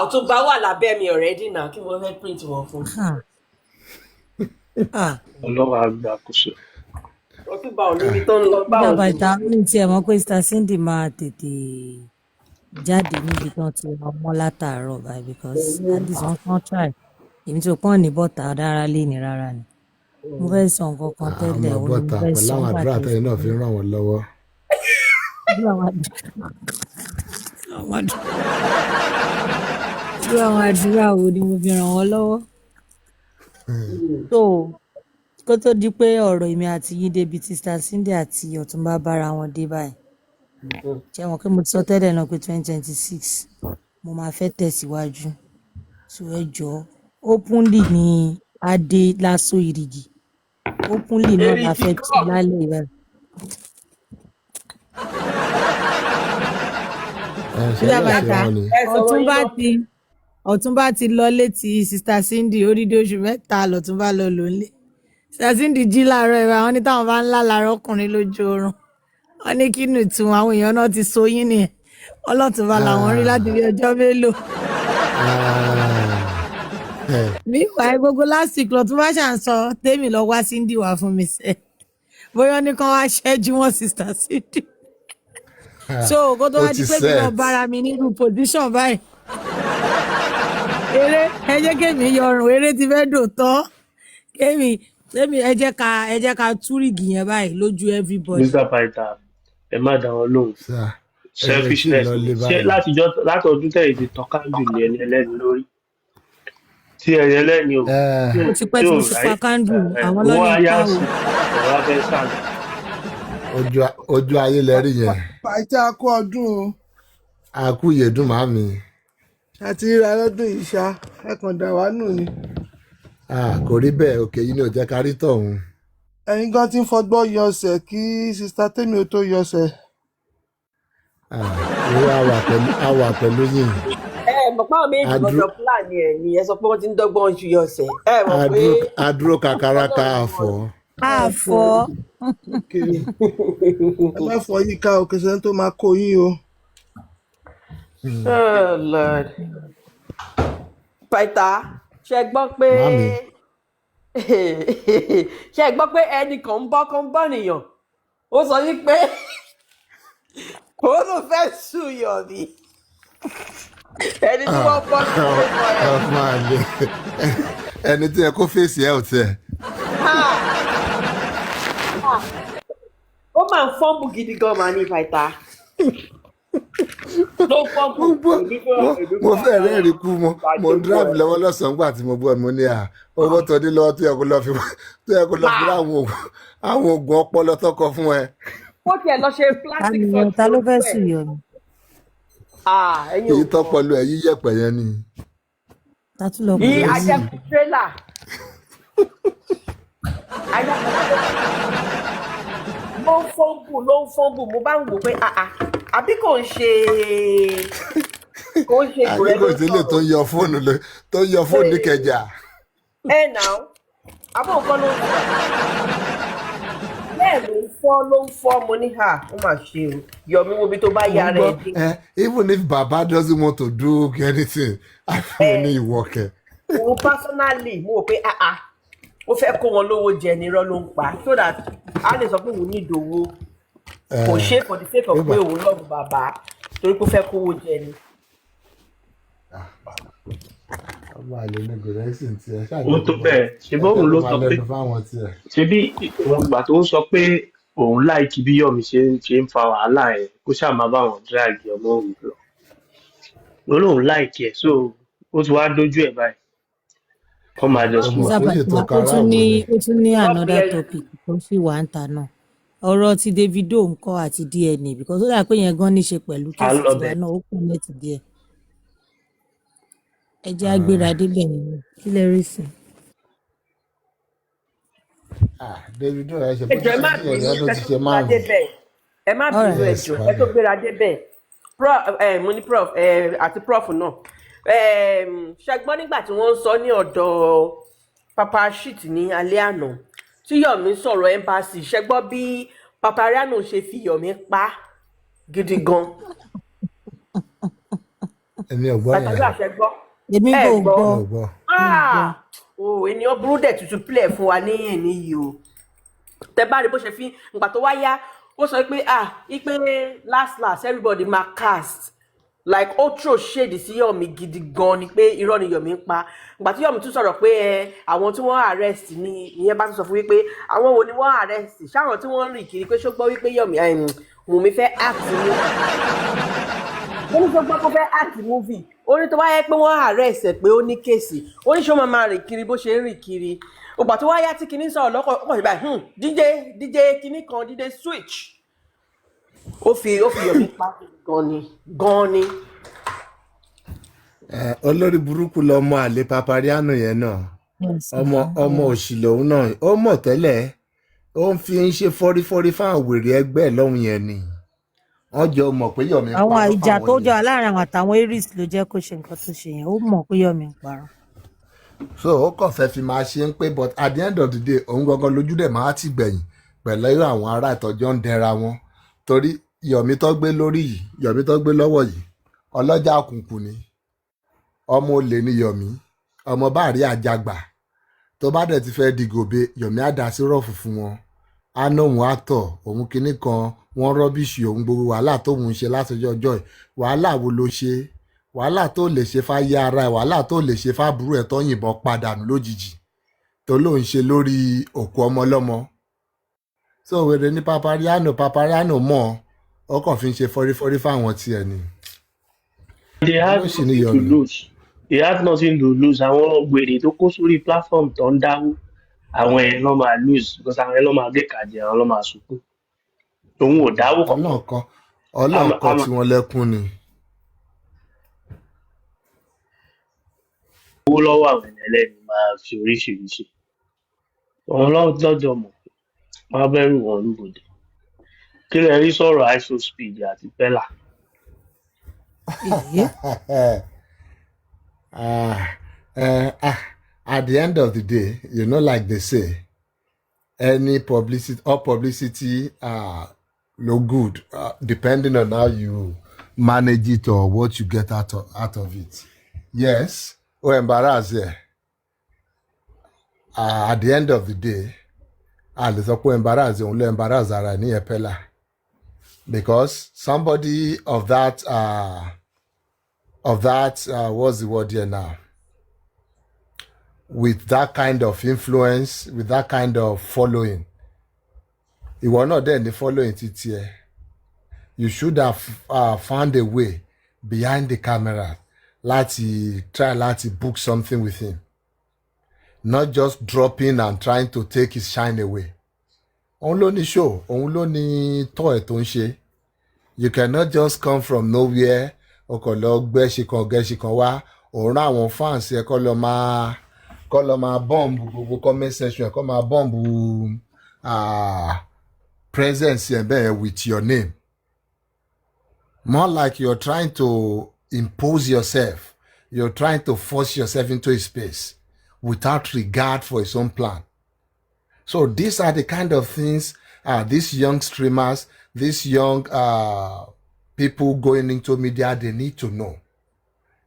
Ọ̀túnba wà lábẹ́ mi already náà kí wọ́n fẹ́ print wọn fún. Ọlọ́run á gbàkóso. Ọ̀túnba olórí tó ń lọ bá wọn. Bàbá ìta ní tiẹ̀ mọ̀ pé Sister Cindy máa tètè jáde níbi tán ti wọn mọ́ látàárọ̀ báyìí because at least wọ́n kàn try èmi tó pọ́n ní bọ́tà dára lé ní rárá ni mo fẹ́ sọ nǹkan kan tẹ́lẹ̀ ó ní mo fẹ́ sọ pẹ̀lú àwọn àdúrà tẹ́lẹ̀ náà fi ń ràn wọ́n lọ́wọ́. Bí àwọn àdúrà wo ni mo fi ràn wọ́n lọ́wọ́. So kó tó di pé ọ̀rọ̀ èmi àti yín débi tí Sister Cindy àti Ọ̀túnba bára wọn dé báyìí ṣé wọn pé mo ti sọ tẹ́lẹ̀ náà pé 2026 mo máa fẹ́ tẹ̀síwájú so ẹ jọ̀ọ́ openly ní adé lásò ìrìgì openly náà la fẹ́ tú lálẹ́ rẹ̀. Ọ̀túnba ti lọ létí Sister Cindy orídìí oṣù mẹ́ta lọ̀túnba lọ lónìí Sister Cindy jí láàárọ̀ ìwà wọn ní táwọn bá ń lálàárọ̀ ọkùnrin lójú oorun wọn ní kí nìtún àwọn èèyàn náà ti so yín nìyẹn ọlọ́túnba làwọn rí láti rí ọjọ́ mélòó. Meanwhile gbogbo last week lọ̀túnba ṣà ń sọ tèmi lọ wá Cindy wá fún mi sẹ́ bóyá ní kán wá ṣẹ́jú wọn Sister Cindy so kó tó wá di pé mi lọ bára mi nínú position báyìí eré ẹ jẹ́ kémi yọrùn eré ti fẹ́ dòótọ́ kémi ẹ jẹ́ ká túrìgì yẹn báyìí lójú everybody. Mr. Paita ẹ má dá wọn lóhùn selfishness ṣé láti ọdún tẹ̀yìn ti tọ́ka jù ní ẹni ẹlẹ́ni lórí tí ẹni ẹlẹ́ni ò ti pẹ́ tí mo ti pa kándù àwọn lọ́yìn káwọ́. ọ̀rọ̀ abẹ́ sàlẹ̀. Ojú ayé lẹ́rí yẹn. Paita kú ọdún o. Àkú ìyèdùn màmí. Àti ríra lọ́dún yìí ṣá ẹ̀kan dà wá nù ni. Kò rí bẹ́ẹ̀ òkè yìí ni ò jẹ́ ká rí tọ̀hún. Ẹ̀yin gan ti ń fọgbọ́n yọsẹ̀ kí Sister Temi ó tó yọsẹ̀. Irú àwà pẹ̀lú yìí. Mọ̀ pé àwọn méjì lọ́jọ́ fúlàní ẹ̀ ni ẹ sọ pé wọ́n ti ń dọ́gbọ́n ju yọsẹ̀. Adúró kàkàràkà àfọ̀. Ẹ má fọ yíká òkè sẹ́ni tó máa kó yín o. Oh Lord. Paita ṣe gbọ́ pé ẹnìkan ń bọ́ nìyàn ó sọ wípé ó ló fẹ́ sùyọ̀ ni ẹni tí wọ́n bọ́ sí ẹni tí ẹ kó fèsì ẹ ò tiẹ̀. Ó máa ń fọ́nbù gidi gan máa ní Paita. Mo fẹ́ rẹ́rìí kú mo ń drive lọ́wọ́ lọ́sàn-án gbà tí mo bọ́ mo ní owó tó dé lọ́wọ́ tó yẹ kó lọ fi àwọn oògùn ọpọlọ tọkọ fún ẹ. Ó tiẹ̀ lọ ṣe plastic surgery. Ta ló fẹ́ sùn yọ ni. Èyí tọpọlọ ẹ yíyẹ̀pẹ̀ yẹn ni. Yí ajẹ́kù tírélà. Ló ń fọ́nbù mo bá ń wò pé àbí kò ń ṣe ìgbòrẹ́ ló sọ̀rọ̀. tó yọ fóònù ní Ìkẹjà. Náà àbọ̀ nǹkan ló ń sọ bẹ́ẹ̀ ló ń fọ́ mo ní ó mà ṣe o Yọ̀mí wo bí tó bá yára ẹ̀ dé. Even if Baba doesn't want to do anything I feel ní ìwọ̀kẹ̀. Òun personally mo rò pé ó fẹ́ kó wọn lówó jẹ ní irọ́ ló ń pa so that a lè sọ pé òun ní ìdòwò kò ṣe for the sake of pé òun lọ́ọ̀bù bàbá torí pé ó fẹ́ kówó jẹ ni. ọmọ àlè ní gòrẹ́sìn tiẹ̀ ó tó bẹ́ẹ̀ ṣe bóun kó ló máa sọ pé lẹ́nu fáwọn tiẹ̀. ṣe bí òun ìgbà tó ń sọ pé òun láìkí bí Yọ̀mí ṣe ń fa wàhálà ẹ̀ kó ṣáà máa bá wọn dírágì ọmọ òun lọ ó lóun láìkí ẹ̀ so ó ti wá dójú ẹ̀ báyìí kọ́ máa jọ kò sùn mọ̀ wá. pé yìí tó Sábàtúmá kára wò ni. ó tún ní God another bless you. topic tó sì wà ń ta náà ọ̀rọ̀ ti Davido ńkọ́ àti DNA because ó dà pé yẹn gan ní ṣe pẹ̀lú à ń kéèsì lọ tiwa bẹ̀ náà ó kún lẹ́tì díẹ̀ ẹ jẹ́ á gbéra débẹ̀ nínú kí lẹ rí sí i. Davido ẹ ṣe bó ti ẹjọ ẹ ṣe má díẹ̀ bínú rẹ ló ẹ ti tó ṣe gbéra márùn-ún. débẹ̀ ẹ má all bínú right Yes, ẹjọ ẹ tó madam. gbéra débẹ̀ mo ní prof àti prof náà ṣẹgbọ́n nígbà tí wọ́n ń sọ ní ọ̀dọ̀ papa shit ní alẹ́ àná tí Yọ̀mí sọ̀rọ̀ embassy ṣẹgbọ́n bí Papariano ṣe fi Yọ̀mí pa gidi gan Èmi ò gbọ́ yẹn. Pythagoras ṣẹgbọ́ èmi ẹ kò gbọ́ gbọ́ Mi ò gbọ́. ènìyàn burú dẹ̀ tuntun plẹ̀ fún wa ní ẹ̀ní yìí o tẹ bá rí bó ṣe fi ìgbà tó wá yá ó sọ pé ipe last everybody ma cast like ó throw shade sí Yọ̀mí gidi gan ni pé irọ́ ni Yọ̀mí ń pa ìgbà tí Yọ̀mí tún sọ̀rọ̀ pé àwọn tí wọ́n arrest ni ìyẹn bá tún sọ fún wípé àwọn wo ni wọ́n arrest ṣáwọn tí wọ́n ń rìn kiri pé ṣó gbọ́ wípé Yọ̀mí Wùnmí fẹ́ act ni ó ní sọ gbọ́ kó fẹ́ act movie ó ní tó bá yẹ pé wọ́n arrest ẹ̀ pé ó ní kéèsì ó ní ṣó máa rìn kiri bó ṣe ń rìn kiri ògbà tó wá yá tí kinní sọ̀rọ̀ lọ́kọ̀ ọkọ̀ ìgbà DJ kinní kan DJ switch ó fi Yọ̀mí pa gan ni. Olórí burúkú lọmọ àlè Papariano yẹn náà ọmọ òṣì lòun náà ó mọ̀ tẹ́lẹ̀ ó ń fi ń ṣe fọ́rífọ́rí fáwọn wèrè ẹgbẹ́ ẹ̀ lọ́hùn yẹn ni wọ́n jọ mọ̀ pé Yọ̀mí ń àwọn parọ́ ìjà tó fáwọn jà yẹn. láàrin àwọn àtàwọn aries ló jẹ́ kó ṣe nǹkan tó ṣe yẹn ó mọ̀ pé Yọ̀mí ń parọ́. So ó kàn fẹ́ fi máa ṣe ń pé but at the end of the day òun gangan lójú dẹ̀ máa ti gbẹ̀yìn pẹ̀lú àwọn ará ìtọ́jọ́ ń dẹra wọn torí Yọ̀mí tó gbé lórí yìí Yọ̀mí tó gbé lọ́wọ́ yìí ọlọ́jà òkùnkùn ni ọmọ olè ni Yọ̀mí ọmọ báàrí àjàgbà tó bá dẹ̀ ti fẹ́ di gòbe Yọ̀mí á dá sí rọ̀fù fún wọn á ná òun àtọ̀ òun kinní kan wọ́n rọ́bìṣì òun gbogbo wàhálà tóun ń ṣe látọjọ́ ọjọ́ ẹ̀ wàhálà wo ló ṣe wàhálà tó lè ṣe fáyé ara ẹ̀ wàhálà tó lè ṣe fábúrò ẹ̀ tó yìnbọn padànù lójijì tó lóun ṣe lórí òkú ọmọ ọlọ́mọ so wèrè ní Papariano mọ̀ ọ́ kàn fi ń ṣe fọ́rífọ́rí fáwọn tiẹ̀ ni. they have ló sì ní nothing to Yọ̀mí. lose they have nothing to lose àwọn gbèrè tó kó sórí platform tó ń dáwó àwọn ẹ̀ lọ́ máa lose because àwọn ẹ̀ lọ́ máa gé kàjẹ́ àwọn lọ́ máa sunkún òun ò dáwó kankan ọlọ́ọ̀kan tí wọ́n lẹ́kún ni. owó lọ́wọ́ àwọn ẹlẹ́ni máa fi oríṣiríṣi òun lọ́jọ́ mọ̀ wọ́n bẹ̀rù wọn lúbọ̀dé kí lè rí sọ̀rọ̀ isospeed àti pella. At the end of the day, you know, like they say, any publicity or publicity no good, depending on how you manage it or what you get out of it. Yes, embarrass here. At the end of the day, lè sọ pé embarrass òun ló embarrass ara ní Epela because somebody of that what's the word here now, with that kind of influence, with that kind of following, ìwọ náà dẹ̀ ní following títí ẹ, you should have found a way behind the camera láti try láti book something with him, not just dropping and trying to take his shine away. Òun ló ní show, òun ló ní tọ́ ẹ̀ tó ń ṣe. You cannot just come from nowhere ọkọ̀ lọ gẹ̀ẹ́sì kan wá òun rán àwọn fans ẹ̀ kọ́ lọ máa bọ́ǹbù gbogbo comment section ẹ̀ kọ́ máa bọ́ǹbù presence ẹ̀ bẹ́ẹ̀ with your name. More like you're trying to impose yourself. You're trying to force yourself into a space without regard for his own plan. So these are the kind of things these young streamers, these young people going into media, they need to know.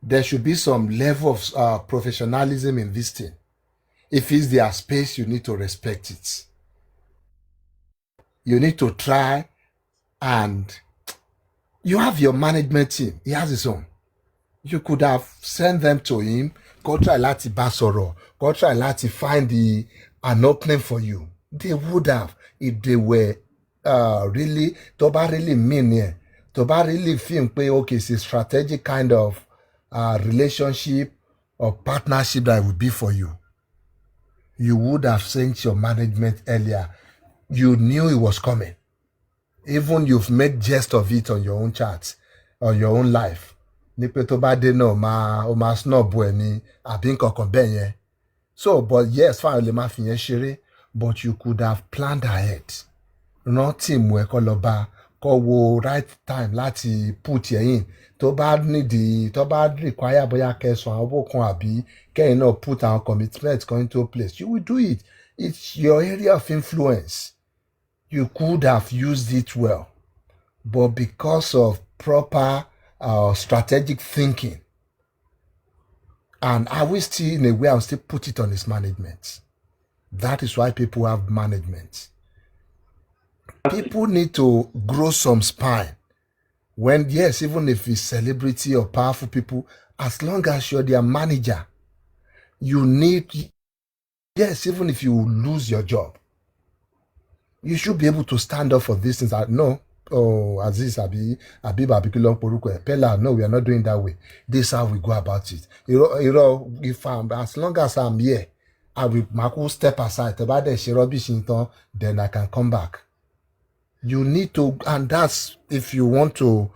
There should be some level of professionalism in this thing. If it's their space, you need to respect it. You need to try, and you have your management team. He has his own. You could have sent them to him, kó try láti bá sọ̀rọ̀, kó try láti find an opening for you. They would have if they were really, tó bá really mean it, tó bá really feel pé okay, it's a strategic kind of relationship or partnership that would be for you. You would have sent your management earlier. You knew it was coming. Even you've made jest of it on your own charts, on your own life. Ní pé tó bá dé náà ó máa snob ẹ ní àbí nǹkankan bẹ́ẹ̀ yẹn. So, but yes, fine, lè máa fi yẹn ṣeré, but you could have planned ahead. Rántí mú ẹ kọ́ lọ bá kọ́ wo right time láti put yẹn in. Tó bá require bóyá kẹsàn án owó kan àbí kẹ́yìn náà put our commitment kan into place. You will do it. It's your area of influence. You could have used it well, but because of proper strategic thinking, and I will still, in a way, I'll still put it on his management. That is why people have management. People need to grow some spine. When, yes, even if it's celebrity or powerful people, as long as you're their manager, you need, yes, even if you lose your job, you should be able to stand up for these things. No, Aziz, Abi, Pella, no, we are not doing that way. This is how we go about it. If as long as I'm here, I will step aside. Then I can come back. You need to, and that's if you want to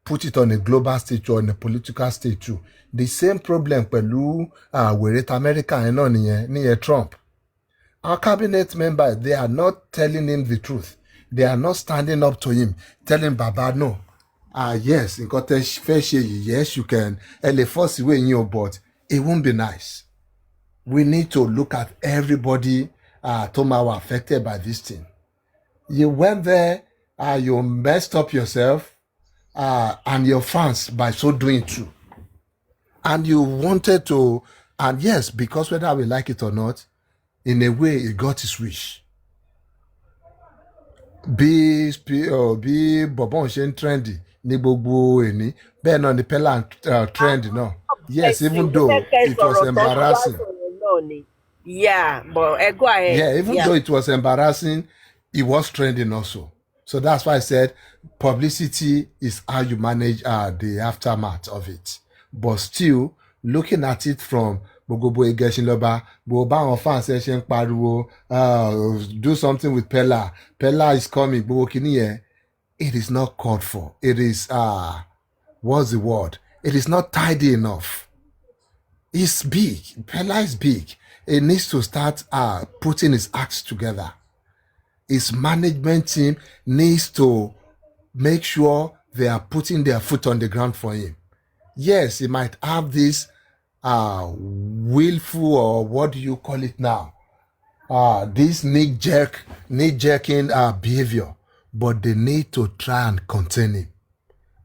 put it on a global stage or on a political stage too. The same problem pẹ̀lú wèrè America ní Trump. Our cabinet members, they are not telling him the truth. They are not standing up to him, telling Baba, no. Yes, yes, you can. Force away in your but it won't be nice. We need to look at everybody Tomawa affected by this thing. You went there, you messed up yourself and your fans by so doing too. And you wanted to, and yes, because whether we like it or not, in a way, he got his wish. Bí bọ̀bọ̀n ṣe ń trendy ní gbogbo èní, bẹ́ẹ̀ náà ni Pella trend náà. Yes, even though it was embarrassing. Yeah, but go ahead. Yeah, even though it was embarrassing, it was trending also. So that's why I said publicity is how you manage the aftermath of it. But still, looking at it from gbogbo Egeshin Loba, gbogbo àwọn fans ẹ ṣe ń pariwo, do something with Pella. Pella is coming, gbogbo kìíní yẹn. It is not called for. It is, what's the word? It is not tidy enough. It's big. Pella is big. It needs to start putting his acts together. His management team needs to make sure they are putting their foot on the ground for him. Yes, he might have this willful, or what do you call it now? This knee-jerking behavior, but they need to try and contain him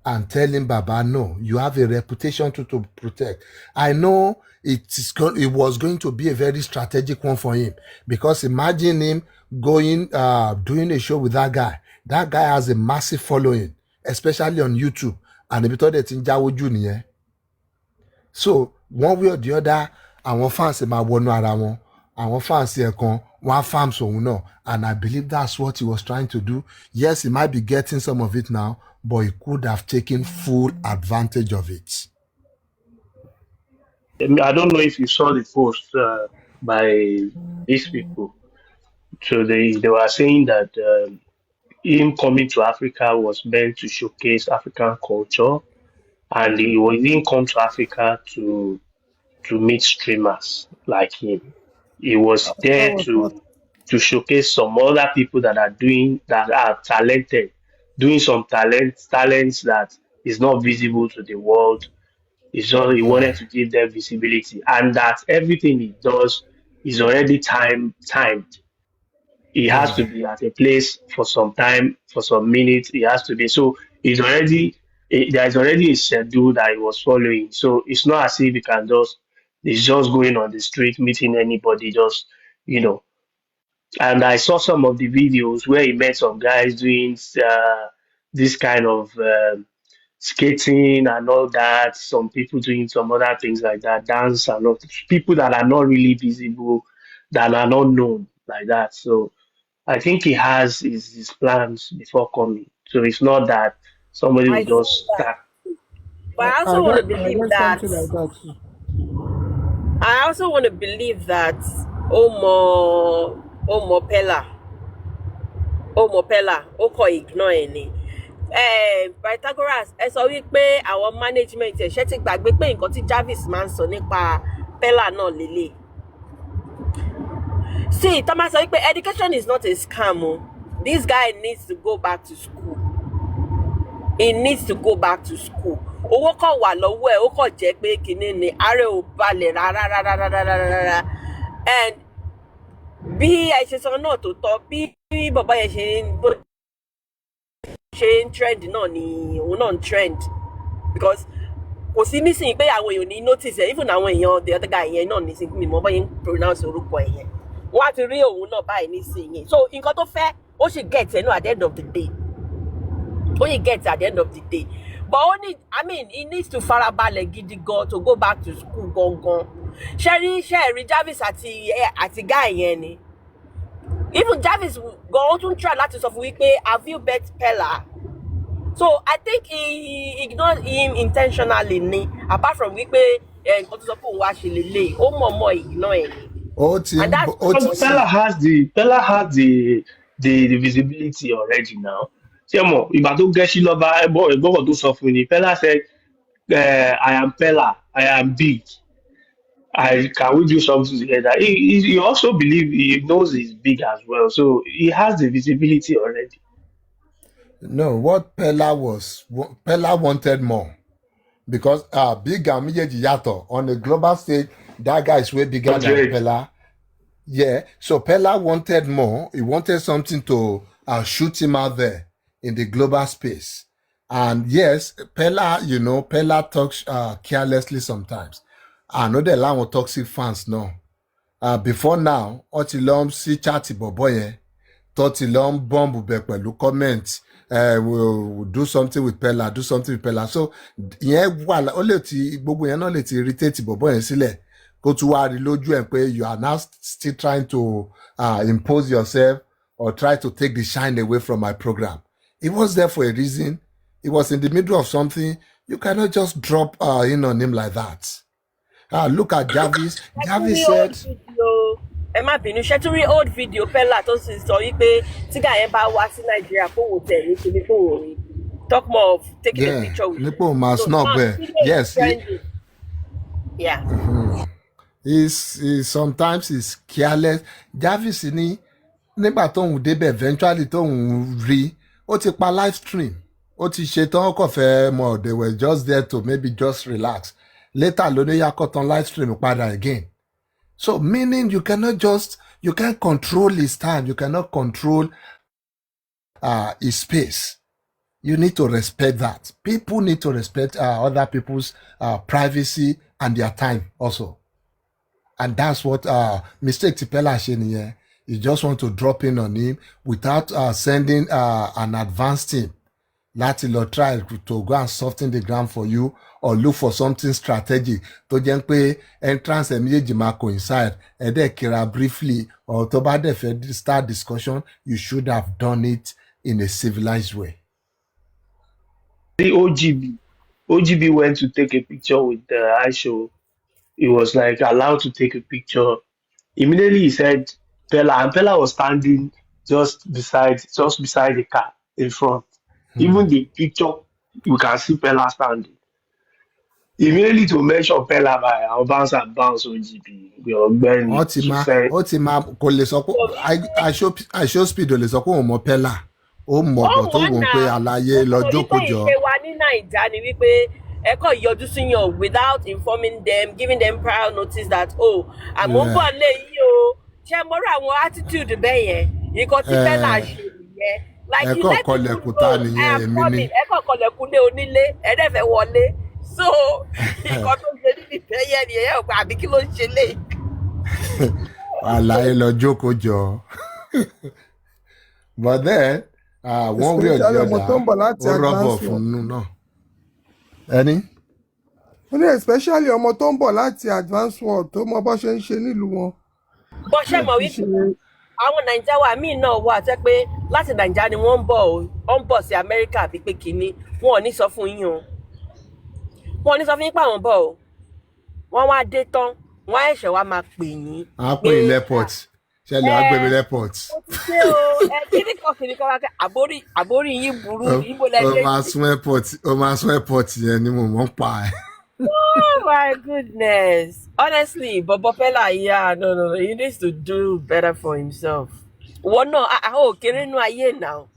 and tell him, Baba, no, you have a reputation to protect. I know it was going to be a very strategic one for him, because imagine him going, doing a show with that guy. That guy has a massive following, especially on YouTube. And if it's in Jawo Junior. So, one way or the other, àwọn fans máa wọnú ara wọn, àwọn fans kan wọ́n farms òun náà, and I believe that's what he was trying to do. Yes, he might be getting some of it now, but he could have taken full advantage of it. I don't know if you saw the post by these people. So they were saying that him coming to Africa was meant to showcase African culture, and he didn't come to Africa to meet streamers like him. He was there to showcase some other people that are talented, doing some talents that is not visible to the world. It's just he wanted to give them visibility, and that everything he does is already timed. He has to be at a place for some time, for some minutes. He has to be, so there's already a schedule that he was following. So it's not as if he's just going on the street meeting anybody, just you know. And I saw some of the videos where he met some guys doing this kind of skating and all that, some people doing some other things like that, dance and all, people that are not really visible, that are not known like that. So I think he has his plans before coming. So it's not that somebody I will feel just that. start. But I I also want to read believe that. something like that too. I also want to believe that Omo Pella, ó kọ ignore ẹ̀ ni. Pythagoras ẹ sọ wípé àwọn management ẹ̀ ṣẹ́ ti gbàgbé pé nǹkan tí Jarvis máa ń sọ nípa Pella náà lélẹ̀. See, Thomas sọ wípé education is not a scam o. This guy needs to go back to school. He needs to go back to school. Owó kan wà lọ́wọ́ ẹ̀, ó kàn jẹ́ pé kinní ni ààrẹ ò balẹ̀ rárá. And bí ẹ ṣe sọ náà tó tọ́, bí bàbá yẹn ṣe ń trend náà ni òun náà ń trend, because kò sí nísìnyí pé àwọn èèyàn ní notice ẹ̀, even àwọn èèyàn the other guy yẹn náà nísìnyí mi mọ́ bọ́ yẹn pronounce orúkọ ẹ̀ yẹn, wọ́n á ti rí òun náà báyìí nísìnyí. So nǹkan tó fẹ́ ó ṣì get ẹ̀ náà at the end of the day. What he gets at the end of the day. But only, I mean, he needs to farabalẹ̀ gidi gan to go back to school gangan. Sherry Jarvis àti guy yẹn ni. Even Jarvis go on to try láti sọ fún wípé have you bet Pella? So I think he ignored him intentionally ni, apart from wípé nǹkan tó sọ pé òun wá ṣe lélẹ̀, ó mọ̀ọ́mọ̀ ignore ẹ̀ ni. Pella has the visibility already now. Mo ìgbà tó gẹ́ sí lọ́ba ẹgbọ́n tó sọ fún ni, Pella said, I am Pella, I am big. Can we do something together? He also he knows he's big as well. So he has the visibility already. No, what Pella wanted more. Because big and yato on the global stage, that guy is way bigger than Pella. Yeah, so Pella wanted more. He wanted something to shoot him out there in the global space. And yes, Pella talks carelessly sometimes. I know there are a lot of toxic fans now. Before now, Otilom si chatty boboye, Totilom bomb pẹ̀lú comment. We'll do something with Pella, So, yeah, while only gbogbo yẹn náà lè ti irritate boboye sílẹ̀. Go to where lójú ẹ̀ pé you are now still trying to impose yourself or try to take the shine away from my program. It was there for a reason. It was in the middle of something. You cannot just drop in on him like that. Look at Jarvis. Jarvis said... ẹ má bínú, ṣé tún rí old video Pella tó sì sọ wípé tí guy yẹn bá wá sí Nàìjíríà kó wò tẹ̀ ní kíní kó wò rí. Talk more of taking a picture with Nipo must not be. Yes. Yeah. Mm-hmm. He's sometimes he's careless. Jarvis ni nígbà tóun débẹ̀ eventually tóun rí, ó ti pa live stream. Ó ti ṣetán ọkọ̀ fẹ́ mọ̀, they were just there to maybe just relax. Later ló ní yakọ̀ tán live stream padà again. So meaning you can't control his time. You cannot control his space. You need to respect that. People need to respect other people's privacy and their time also. And that's what mistake Pella Sheni. You just want to drop in on him without sending an advanced team. Láti lọ try to go and soften the ground for you or look for something strategic tó jẹ́ pé entrance ẹ̀ méjèèjì máa coincide ẹ̀dẹ̀ kíra briefly or tó bá dẹ̀ fẹ́ start discussion, you should have done it in a civilized way. The OGB went to take a picture with Aisho. He was like allowed to take a picture. Immediately he said Pella, and Pella was standing just beside the car in front. Even the picture, you can see Pella standing. Immediately to mention Pella by our bounce OGB. Ó ti máa kò lè sọ pé I show speed ò lè sọ pé òun mọ Pella. Ó mọ̀ bọ̀ tó wọ́n pé àlàyé lọ jókòó jọ. Ìṣe wa ní Naija ni wípé ẹ kàn yọjú síyàn without informing them, giving them prior notice that àmọ́ ń bọ̀ lé yìí o. Ṣé mo rí àwọn attitude bẹ́ẹ̀ yẹn? Nǹkan tí Pella ṣe nìyẹn. Like you let people know I am coming. Ẹ kàn kọlẹ̀kùn lé onílé, ẹ dẹ̀ fẹ́ wọlé. So nǹkan tó ṣe níbi ìfẹ́ yẹn ni ẹ̀yẹ́ òpin àbí kí ló ń ṣe lé? Àlàyé lọ jókòó jọ. But then one way or the other, ó rọ́bọ̀ fún un náà. Ẹni. ó ní especially ọmọ tó ń bọ̀ láti advanced world tó mọ bó ṣe ń ṣe nílùú wọn. bó ṣe mọ̀ wípé àwọn nàìjíríà wa míì náà wà tẹ́ pé láti nàìjíríà ni wọ́n ń bọ̀ sí amẹ́ríkà àbí pé kínní wọn ò ní sọ fún yín o wọn ò ní sọ fún yín pé àwọn bọ̀ o wọ́n wá dé tán wọ́n á ẹ̀ṣẹ̀ wá máa pè yín. à ń pè ní airport ṣẹlẹ̀ wá gbé mi airport. ó ti ṣe o kíní kan wá kẹ́ àbórí yín burú níbo lẹ dé. ó máa sún airport yẹn ni mo mọ̀ ń pa ẹ̀. Oh my goodness. Honestly, Bobo Fela, yeah, no. He needs to do better for himself. Well, no, kéré nú ayé now.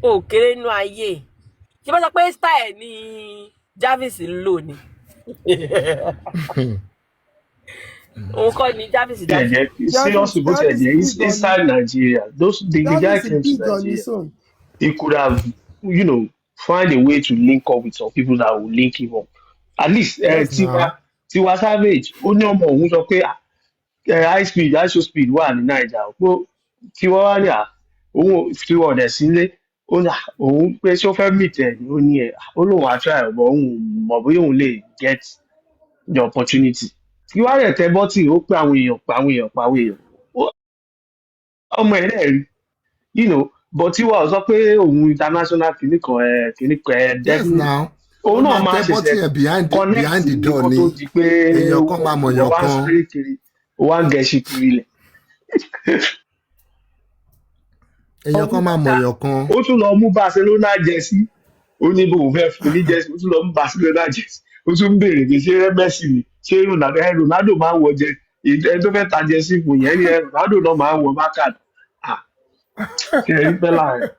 Kéré nú ayé. Ṣé bá sọ pé style ni Jarvis ń lò ni? Òun kọ́ ni Jarvis seriously, bó tiẹ̀ jẹ́ inside Nigeria, the guy came to Nigeria. He could have, find a way to link up with some people that will link him up. At least Tiwa Savage ó ní ọmọ òun sọ pé high show speed wà ní Naija pé Tiwa wá ní òun Tiwa ọ̀dẹ̀ sílé ó ní òun pé ṣé ó fẹ́ meet ẹ̀ ní ó ní ẹ̀ ó lóun á try ọ̀bọ̀ òun mọ̀ bóyá òun lè get the opportunity. Tiwa rẹ̀ tẹ bọ́tì ó pé àwọn èèyàn ọmọ ẹ̀ náà rí but Tiwa sọ pé òun international kìnnìkan definitely. Òun náà máa ṣẹ̀ṣẹ̀ behind the door ni èèyàn kan máa mọ̀ èèyàn kan. Wá ń gẹ̀ẹ́sì kiri lẹ̀. Èèyàn kan máa mọ̀ èèyàn kan. Ó tún lọ mú Barcelona jersey ó ní bò ń fẹ́ fún ní jersey ó tún lọ mú Barcelona jersey ó tún ń béèrè pé ṣé Messi ni ṣé Ronaldo máa ń wọ jẹ ẹni tó fẹ́ ta jersey fún yẹn ni Ronaldo náà máa ń wọ bákàdì. Ṣé ẹ rí pẹ́lá rẹ̀?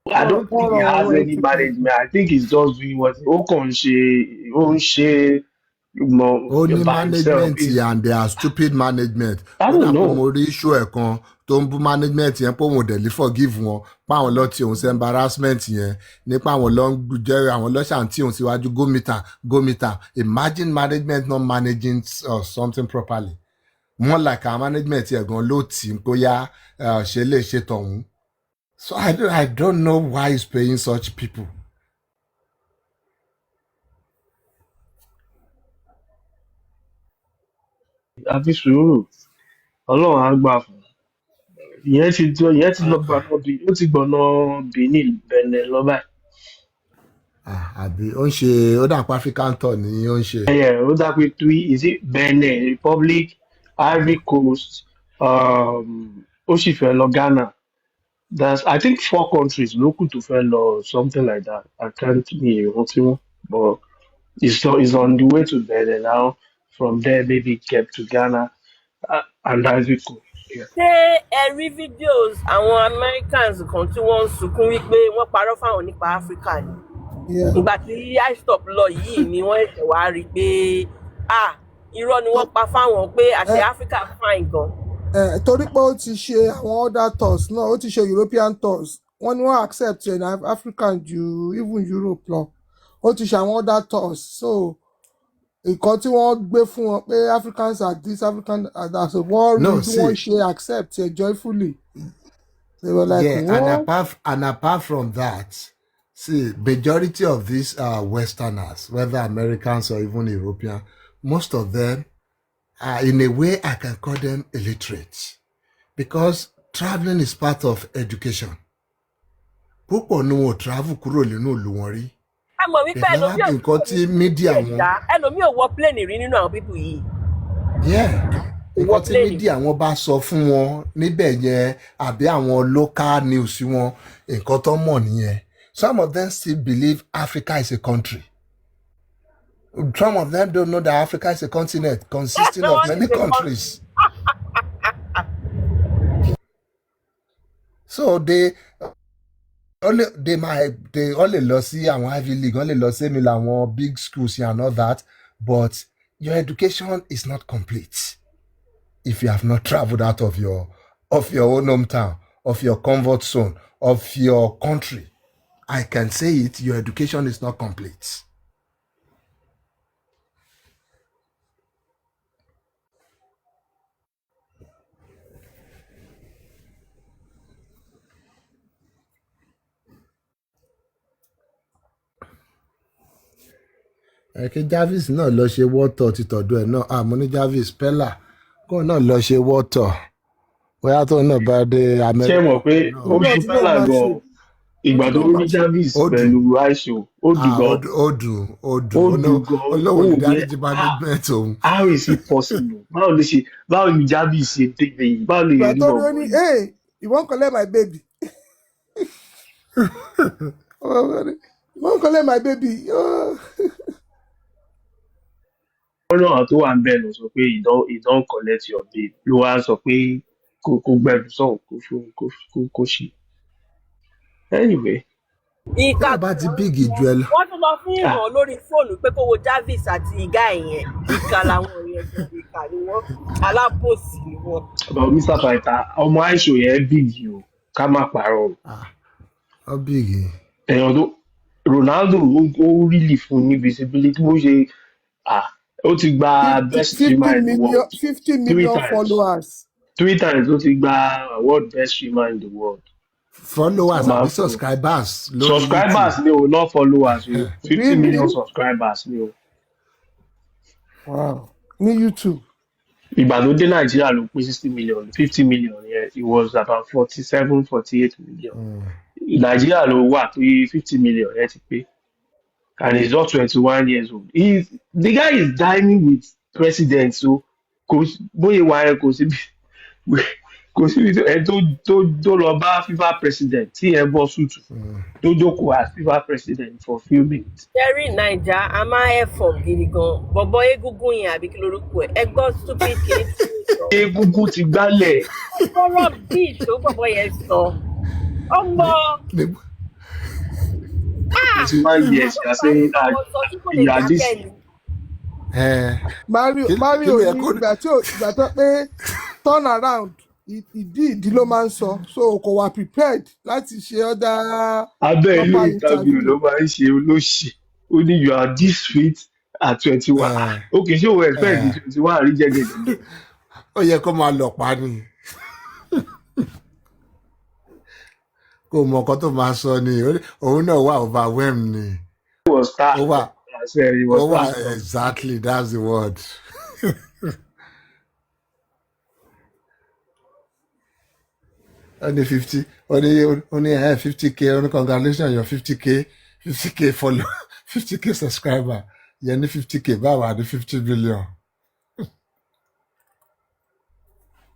I don't think he has any management. I think he's just doing what ó kàn ń ṣe Only management and they are stupid management. I don't know. Mo rí issue ẹ̀ kan tó ń bú management yẹn pé òun ò dẹ̀ lè forgive wọn pa àwọn lọ tí òun ṣe embarrassment yẹn nípa àwọn lọ ń jẹ́ àwọn lọ́ṣà tí òun síwájú gómìtà. Imagine management not managing something properly. More like our management yẹn gan ló tì í bóyá ṣe lè ṣe tọ̀hún. So I don't know why he's paying such people. Àfi sùúrù Ọlọ́run á gbà fún ìyẹn ti lọ gbọ̀nà Benin Benin lọ báyìí. Àbí ó ń ṣe ó dà pé African tour ni ó ń ṣe. Ó dà pé is it Benin Republic Ivory Coast ó sì fẹ́ lọ Ghana. I think 4 countries ló kù tó fẹ́ lọ something like that. I can't rántí wọn but it's on the way to Benin now. From there maybe get to Ghana and Ivory Coast. Ṣé ẹ rí videos àwọn Americans kan tí wọ́n ń sunkún wípé wọ́n parọ́ fáwọn nípa Africa ni? Ìgbà tí iStop lọ yìí ni wọ́n ṣẹ̀ wá rí i pé irọ́ ni wọ́n pa fáwọn pé àṣẹ Africa fine gan. Torí pé ó ti ṣe àwọn other tours náà ó ti ṣe European tours wọ́n ní wọ́n accept African ju even Europe lọ ó ti ṣe àwọn other tours so nǹkan tí wọ́n gbé fún wọn pé Africans are this African are that so wọ́n rí bí wọ́n ṣe accept joyfully. They were like, and apart from that, see, majority of these Westerners, whether Americans or even European, most of them are, in a way, I can call them illiterate. Because traveling is part of education. Púpọ̀ ni wọ́n travel kúrò nínú ìlú wọn rí. Àmọ́ wípé ẹlòmíì ò wọ plane rí nínú àwọn people yìí. Nǹkan tí mídíà wọn bá sọ fún wọn níbẹ̀ yẹn àbí àwọn local news wọn nǹkan tó mọ̀ nìyẹn. Some of them still believe Africa is a country. Some of them don't know that Africa is a continent consisting of many countries. So they only lọ sí àwọn Ivy League, only lọ sí àwọn big schools and all that, but your education is not complete if you have not traveled out of your own hometown, of your comfort zone, of your country. I can say it, your education is not complete. kí Jarvis náà lọ ṣe wọ́tọ̀ ti tọ̀dọ̀ ẹ̀ náà àmọ́ ní Jarvis Pella kó náà lọ ṣe wọ́tọ̀ bóyá tó náà bá dé ṣé Amẹ́ríkà mọ̀ pé náà. ó òun náà dùn ti lóun Pella máa gan ṣe ìgbà ó ti tó lóun rí máa ṣe. Jarvis ó dùn pẹ̀lú aisho ó dùn gan ó ó dùn dùn gan olówó ó wò pé olùdaríjì management òun. how is it possible báwo ni Jarvis ṣe débẹ̀ yìí báwo lè ìgbà rí tó ní ó bọ̀bọ̀ ní yìí. hey you wan collect my baby you wan collect my baby wọ́n náà tó wà ń bẹ̀ lọ sọ pé he don collect your babe ló wá sọ pé kó gbẹ̀rù sọ̀hún kó ṣe. Anyway, ìka tó bá ti bíìgì ju ẹ lọ. wọ́n tún lọ fún ah, ìhàn lórí fóònù pé kó wo Jarvis àti ìgá ìyẹn ìka làwọn yẹn ìka ni wọ́n alábòsí ni wọ́n. but Mr. Paita ọmọ aisho yẹn big o ká má parọ́ o. Ó bíìgì. èèyàn tó Ronaldo ó really fún ní visibility bó ṣe ó ti gba best streamer in the world 50 three million times followers. 3 times ó ti gba award best streamer in the world. Followers Ọba àbí fún subscribers lórí subscribers YouTube. ni o not followers o 50 Really? million subscribers ni o. Wow. Ní YouTube. Ìgbà tó dé Nàìjíríà ló pé 60 million 50 million yẹn it was about 47-48 million. Nàìjíríà ló wà pé 50 million yẹn ti pé and he's not 21 years old. The guy is dining with president so bóyá wà ẹ kò síbi ẹ tó lọ bá FIFA president tí ẹ bọ́ sùtù tó jókòó as FIFA president for few minutes. Jerry Naija a máa ẹ̀fọ́ gidi gan bọ̀bọ̀ egungun yẹn àbí kí lorúkọ ẹ̀ ẹ gbọ́ stupid kìíní tí mo sọ. Egungun ti gbálẹ̀. Fọ́rọ̀ bíi tó bọ̀bọ̀ yẹn sọ ọmọ. 21 years you are saying that you are this. Mario ní ìgbà tó pé turn around ìdí ló máa ń sọ so kò wà prepared láti ṣe ọ̀dà. Abẹ́ ilé interview ló máa ń ṣe olóṣì ó ní you are this fit at 21. Okay ṣé o expect 21 rí jẹ́gẹ̀dẹ̀. Ó yẹ kó máa lọ pa ni. Kò mọ nǹkan tó máa sọ ni òun náà wà overwhelmed ni. Ó wà exactly that's the word. Only 50, only 50K, only congratulations on your 50K follow, 50K subscriber. You need 50K, báwa ní 50 billion.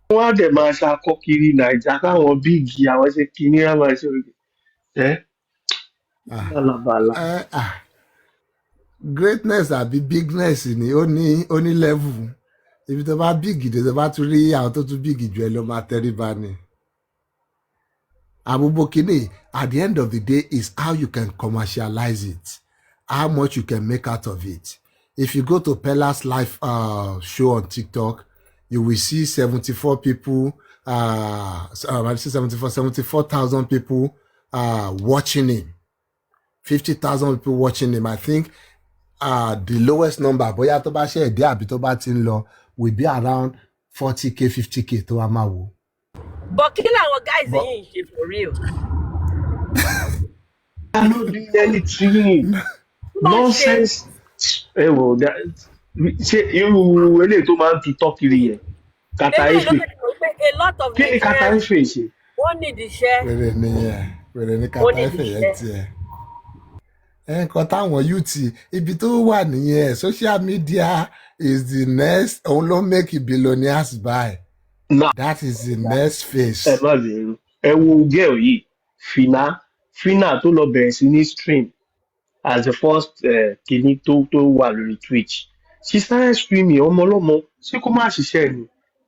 Wọ́n á dẹ̀ máa ṣakọ́ kiri Nàìjà káwọn bíìgì àwọn ṣe kíní á máa ṣe bálabàla. Greatness àbí bigness ni ó ní level. Ibi tó bá bíìgì dé tó bá tún rí àwọn tó tún bíìgì jù ẹ lọ máa tẹríba ni. Abubokini, at the end of the day, is how you can commercialize it, how much you can make out of it. If you go to Pella's live show on TikTok, you will see 74 people, 74,000 people watching him, 50,000 people watching him. I think the lowest number, bóyá tó bá ṣe èdè àbí tó bá ti ń lọ, will be around 40K, 50K tó wá máa wò. But kí làwọn guys yìí ń ṣe for real. I'm not doing anything. Nonsense. Ẹ wò ṣé irú eléyìí tó máa ń tutọ́ kiri yẹn kàtà ife kí ni kàtà ife ṣe. Wọ́n nídìí iṣẹ́. Wèrè ní kàtà ife yẹn tiẹ̀. Nǹkan táwọn youth ibi tó wà nìyẹn social media is the next òun ló make billionaires buy. That is the next phase. Ẹ má bẹ̀rù ẹ wo girl yìí Fina tó lọ bẹ̀rẹ̀ sí ní stream as the first kìíní tó wà lórí Twitch she started streaming ọmọ ọlọ́mọ ṣé kó má ṣiṣẹ́ ni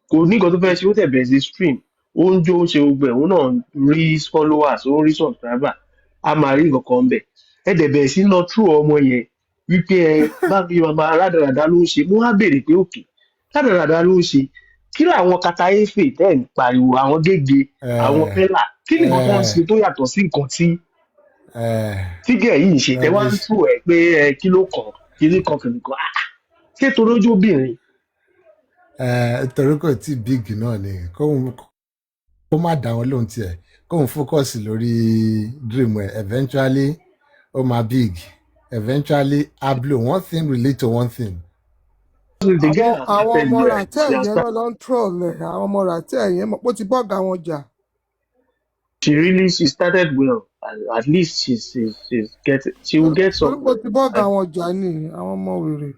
kò ní nǹkan tó fẹ́ ṣe ó tẹ̀ bẹ̀rẹ̀ sí stream ó ń jó ó ń ṣe gbogbo ẹ̀ òun náà rí followers ó ń rí subscriber a máa rí nǹkan kan bẹ̀ ẹ dẹ̀ bẹ̀rẹ̀ sí lọ true ọmọ yẹn wípé bábí màmá rádaràda ló ń ṣe mo wá béèrè pé òkè rádaràda ló ń ṣe kí làwọn kata efe tẹ́ ń pariwo àwọn gègé àwọn pẹ́là kí ni nǹkan kan ṣe tó yàtọ̀ sí nǹkan tí gẹ̀ yìí ń ṣe tẹ́ wá ń tú ẹ̀ pé kí ló kàn kí ní kan kìnìkan ṣé torí ojú obìnrin. Torí kò tí big náà ni kó má dá wọn lóhùn tiẹ̀ kóun fókọ̀sì lórí dream ẹ̀ eventually ó máa big eventually ablo one thing relate to one thing. The girl has àwọn started ọmọ well. ràtẹ́ yẹn lọ ń troll ẹ̀ àwọn ọmọ ràtẹ́ yẹn mọ̀ pé ó ti bọ́ọ̀gà wọn jà. She started well. At least she will get torí pé ó somewhere. ti bọ́ọ̀gà wọn jà ní àwọn ọmọ wèrè.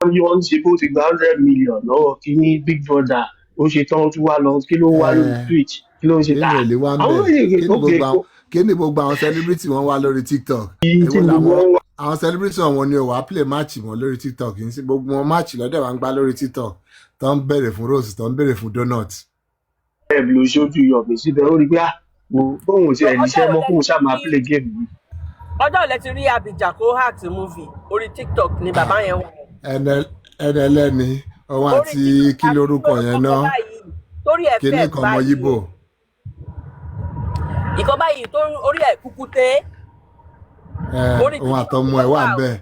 Wọ́n ṣe bó ti gba 100 million lọ́wọ́ kí ní Big Brother ó ṣe tán ó tún wá lọ kí ló ń wá lórí Twitch kí ló ń ṣe kéèyàn lè wá ń àwọn bẹ̀ èèyàn kí ni gbogbo àwọn celebrity wọn wá lórí TikTok èwo làwọn àwọn celebrity wọn ni ò wá play match wọn lórí TikTok kì í sí gbogbo wọn match lọ́dẹ̀ wá ń gbá lórí TikTok tó ń bèrè fún rose tó ń bèrè fún donut. ẹ̀ ló ṣojú yọ̀bì síbẹ̀ ó rí pé bóun ṣe ẹ̀níṣẹ́ mọ́ kóun ṣáà máa play game yìí. ọjọ́ ilẹ̀ ti rí Abidjan kó heart movie orí TikTok ni bàbá yẹn wà. ẹnẹlẹ́ni ọwọ́n àti kí lórúkọ yẹn náà kí ní kan ọmọ yíbò. ìkan báyìí tó orí ẹ̀ kúkúté. òun àtọmọ ẹ̀ wà bẹ́ẹ̀.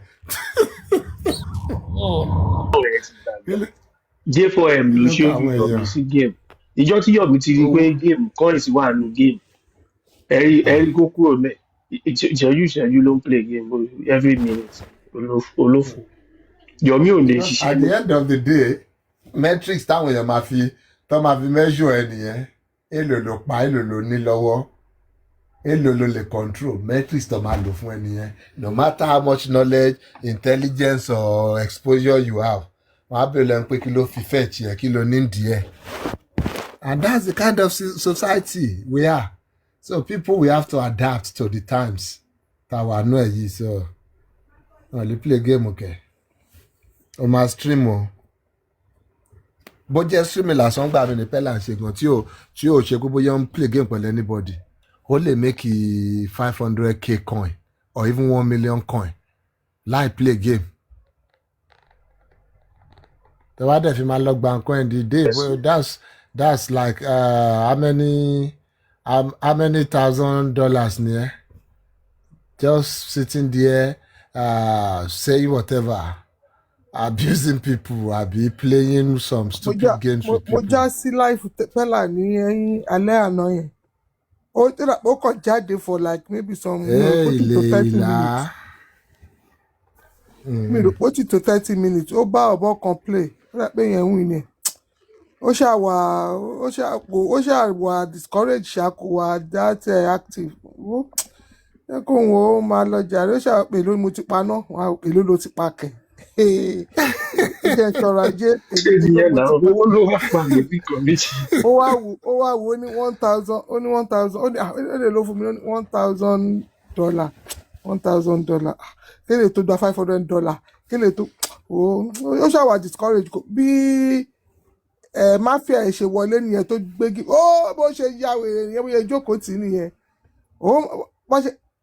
J4M ló ṣe yọ̀bì sí game ìjọ tí yọ̀bì ti rí pé game coins wà nù game ẹ̀rí kó kúrò mẹ́ ìṣẹ́jú ló ń play game every minute olófò Yomi ò lè ṣiṣẹ́. At the end of the day metrics táwọn èèyàn máa fi measure ẹ nìyẹn èlò ló pa èlò ló ní lọ́wọ́ èlò ló lè control metrics tó máa lò fún ẹ nìyẹn no matter how much knowledge intelligence or exposure you have wọn á bèrè lẹ́nu pé kí ló fi fẹ́ tiẹ̀ kí ló ní díẹ̀ and that's the kind of society we are so people we have to adapt to the times táwa náà yìí so wọn lè play game kẹ o máa stream o bó jẹ́ streaming lásán gbà mí ní pẹ́lá ń ṣe gan tí ò ṣe kó bóyá ń play game pẹ̀lú anybody ó lè make 500k coin or even 1 million coin láì play game tẹ́wá dẹ̀ fi máa lọ gba nǹkan in the day that's like how many $1,000 ni ẹ just sitting there saying whatever. Abusing people, be playing some stupid games with people. mo já sí life pẹ́lá ní alẹ́ àná yẹn ó kàn jáde for like maybe some 40 to 30 minutes. mi rò pé to 30 minutes ó bá ọ̀bọ kan play ó rà pé yẹn ń win ẹ̀ ó ṣàwà discourage ṣàkówà that active ẹ kó wọn ó máa lọ jàre ó ṣàpè lórí mo ti pa náà èló ló ti pa kẹ̀. Ìjẹ́ ìṣọ̀rọ̀ ajé ó wá wo ní 1,000 ó ní 1,000 ó lè ló fún mi ní $1,000 $1,000 kéde tó gba $500 kéde tó ó ṣàwà discourage bí mafia ẹ̀ ṣe wọlé nìyẹn tó gbégi bó ṣe ya wèrè nìyẹn bó ṣe jókòó tì nìyẹn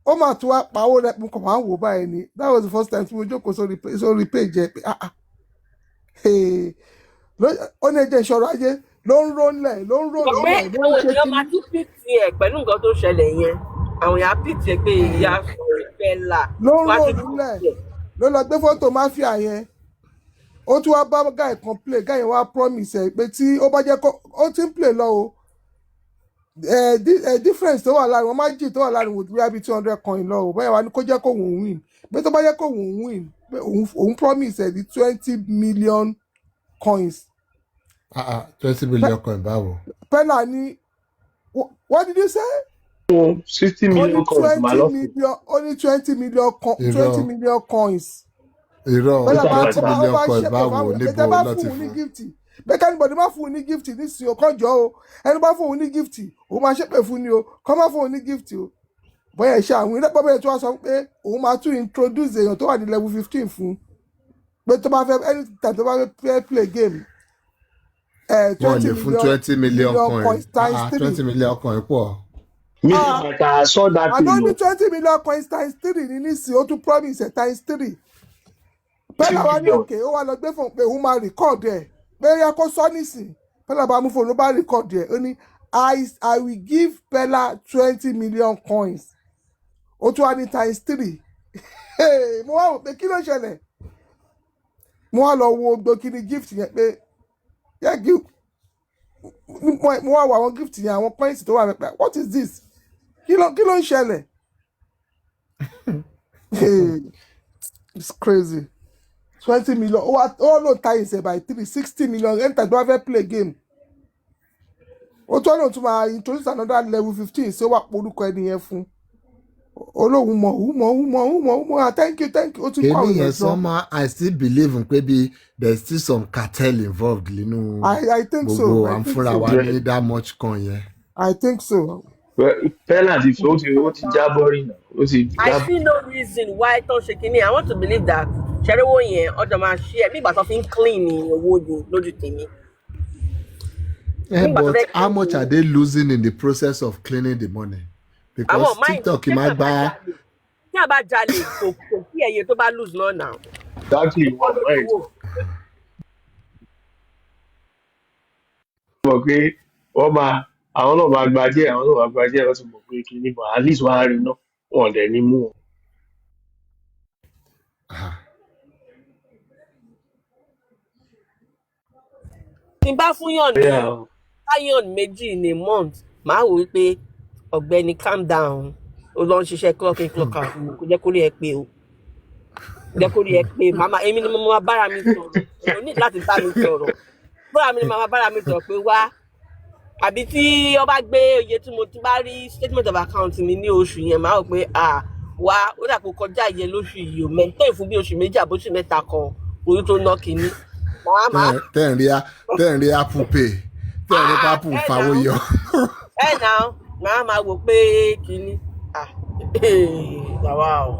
ó mà tún wá pawó rẹ mo kàn máa ń wò báyìí ni that was the first time tí mo jókòó sórí page ẹ pé ó ní ẹjẹ ìṣọ̀rọ̀ ajé ló ń rólẹ̀ ló ń ṣe kí. àwọn èèyàn máa tún pìtì ẹ pẹ̀lú nǹkan tó ṣẹlẹ̀ yẹn àwọn èèyàn pìtì ẹ pé ìyá sọ̀rọ̀ fẹ́ là. ló ń rólẹ̀ ló lọ gbé fọ́tò máfíà yẹn ó tún wá bá guy kan play guy yẹn wá promise ẹ pé tí ó bá jẹ́ kó ó ti ń play lọ o difference tó wà láàrin wọn má jì tó wà láàrin wòtí bíi 200 coin lọ o báyà wá ní kó jẹ́ kó òun win pé tó bá jẹ́ kó òun win pé òun promise ẹ̀ di 20 million coins. 20 million coin báwo. Pẹ́lá ní what did you say? 60 million coins máa lọ fún. Only 20 million coins. irọ́ 20 million coin báwo níbo láti fún. bẹ́ẹ̀ ká níbọ̀dé má fún un ní gift nísìnyí o kàn jọ o ẹni bá fún un ní gift òun máa ṣépè fún ni o kọ́ má fún un ní gift o bóyá ìṣe àwọn ilé pọ́pẹ́ tí wọ́n sọ pé òun máa tún introduce èèyàn tó wà ní level 15 fún pé tó bá fẹ́ anytime tó bá fẹ́ play game 20 million coins times 3 20 million coin pọ̀. I saw that thing. àná ní 20 million coins times 3 ní nísìnyí ó tún promise times 3 pẹ́lá wa ní òkè ó wà lọ gbé fún pé òun máa record ẹ̀ Pẹ́lá kó sọ nísìn Pẹ́lá bá mú fóònù ló bá rìkọ̀dì ẹ̀ ó ní I will give Pẹ́lá 20 million coins ó tún wá ní times 3 mo wá wò pé kí ló ṣẹlẹ̀ mo wá lọ wo gbogbo kí ni gift yẹn pé mo wá wo àwọn gift yẹn àwọn coins tó wà pẹ́ what is this kí ló ń ṣẹlẹ̀ It's crazy. 20 million. Oh no, time say by 360 million. Enter do have play game. O tó náà tún máa introduce another level 15 ṣé wàá porúkọ ẹni yẹn fún olóhùn mọ̀ thank you ó tún kọ́ àwọn èèyàn jọ. somehow I still believe pé there's still some cartel involved nínú gbogbo àǹfúnra wa ní that much kan yẹn. I think so. Penalty ó ti jábọ́ rí náà ó ti jábọ́. I see no reason why tó ṣe kínní. I want to believe that ṣẹ́ríwó yẹn ọjọ́ máa ṣí ẹ̀ bí ìgbà tó fi ń clean ní owó ni lójú tèmi. But how much are they losing in the process of cleaning the money? Because TikTok máa gba. Ní àbá jalè kò kí ẹ̀yẹ tó bá lose náà náà. Exactly one right. Mọ̀ pé àwọn náà máa gba díẹ̀ wọ́n ti mọ̀ pé kí ni but at least wọ́n á rí iná wọn dẹ̀ ní mú wọn. Tí n bá fún yàn ní iron méjì in a month màá wò wípé ọ̀gbẹ́ni calm down ó lọ ń ṣiṣẹ́ clock in clock out kò jẹ́ kó rí ẹ pé o jẹ́ kó rí ẹ pé màmá èmi ni mo máa bára mi sọ̀rọ̀ o ní láti bá mi sọ̀rọ̀ bára mi ni màmá bára mi sọ̀rọ̀ pé wá àbí tí ó bá gbé iye tí mo ti bá rí statement of account mi ní oṣù yẹn màá wò pé wá ó dà kó kọjá ìyẹn lóṣù yìí o mẹ́tọ́ ìfún bí oṣù méjì àbóṣù mẹ́ta kan orí tó ná kínní. tẹ́ẹ̀rí apple pay tẹ́ẹ̀rí apple fàwọ́ yọ. ẹ náà màá máa wò pé kínní àwa o.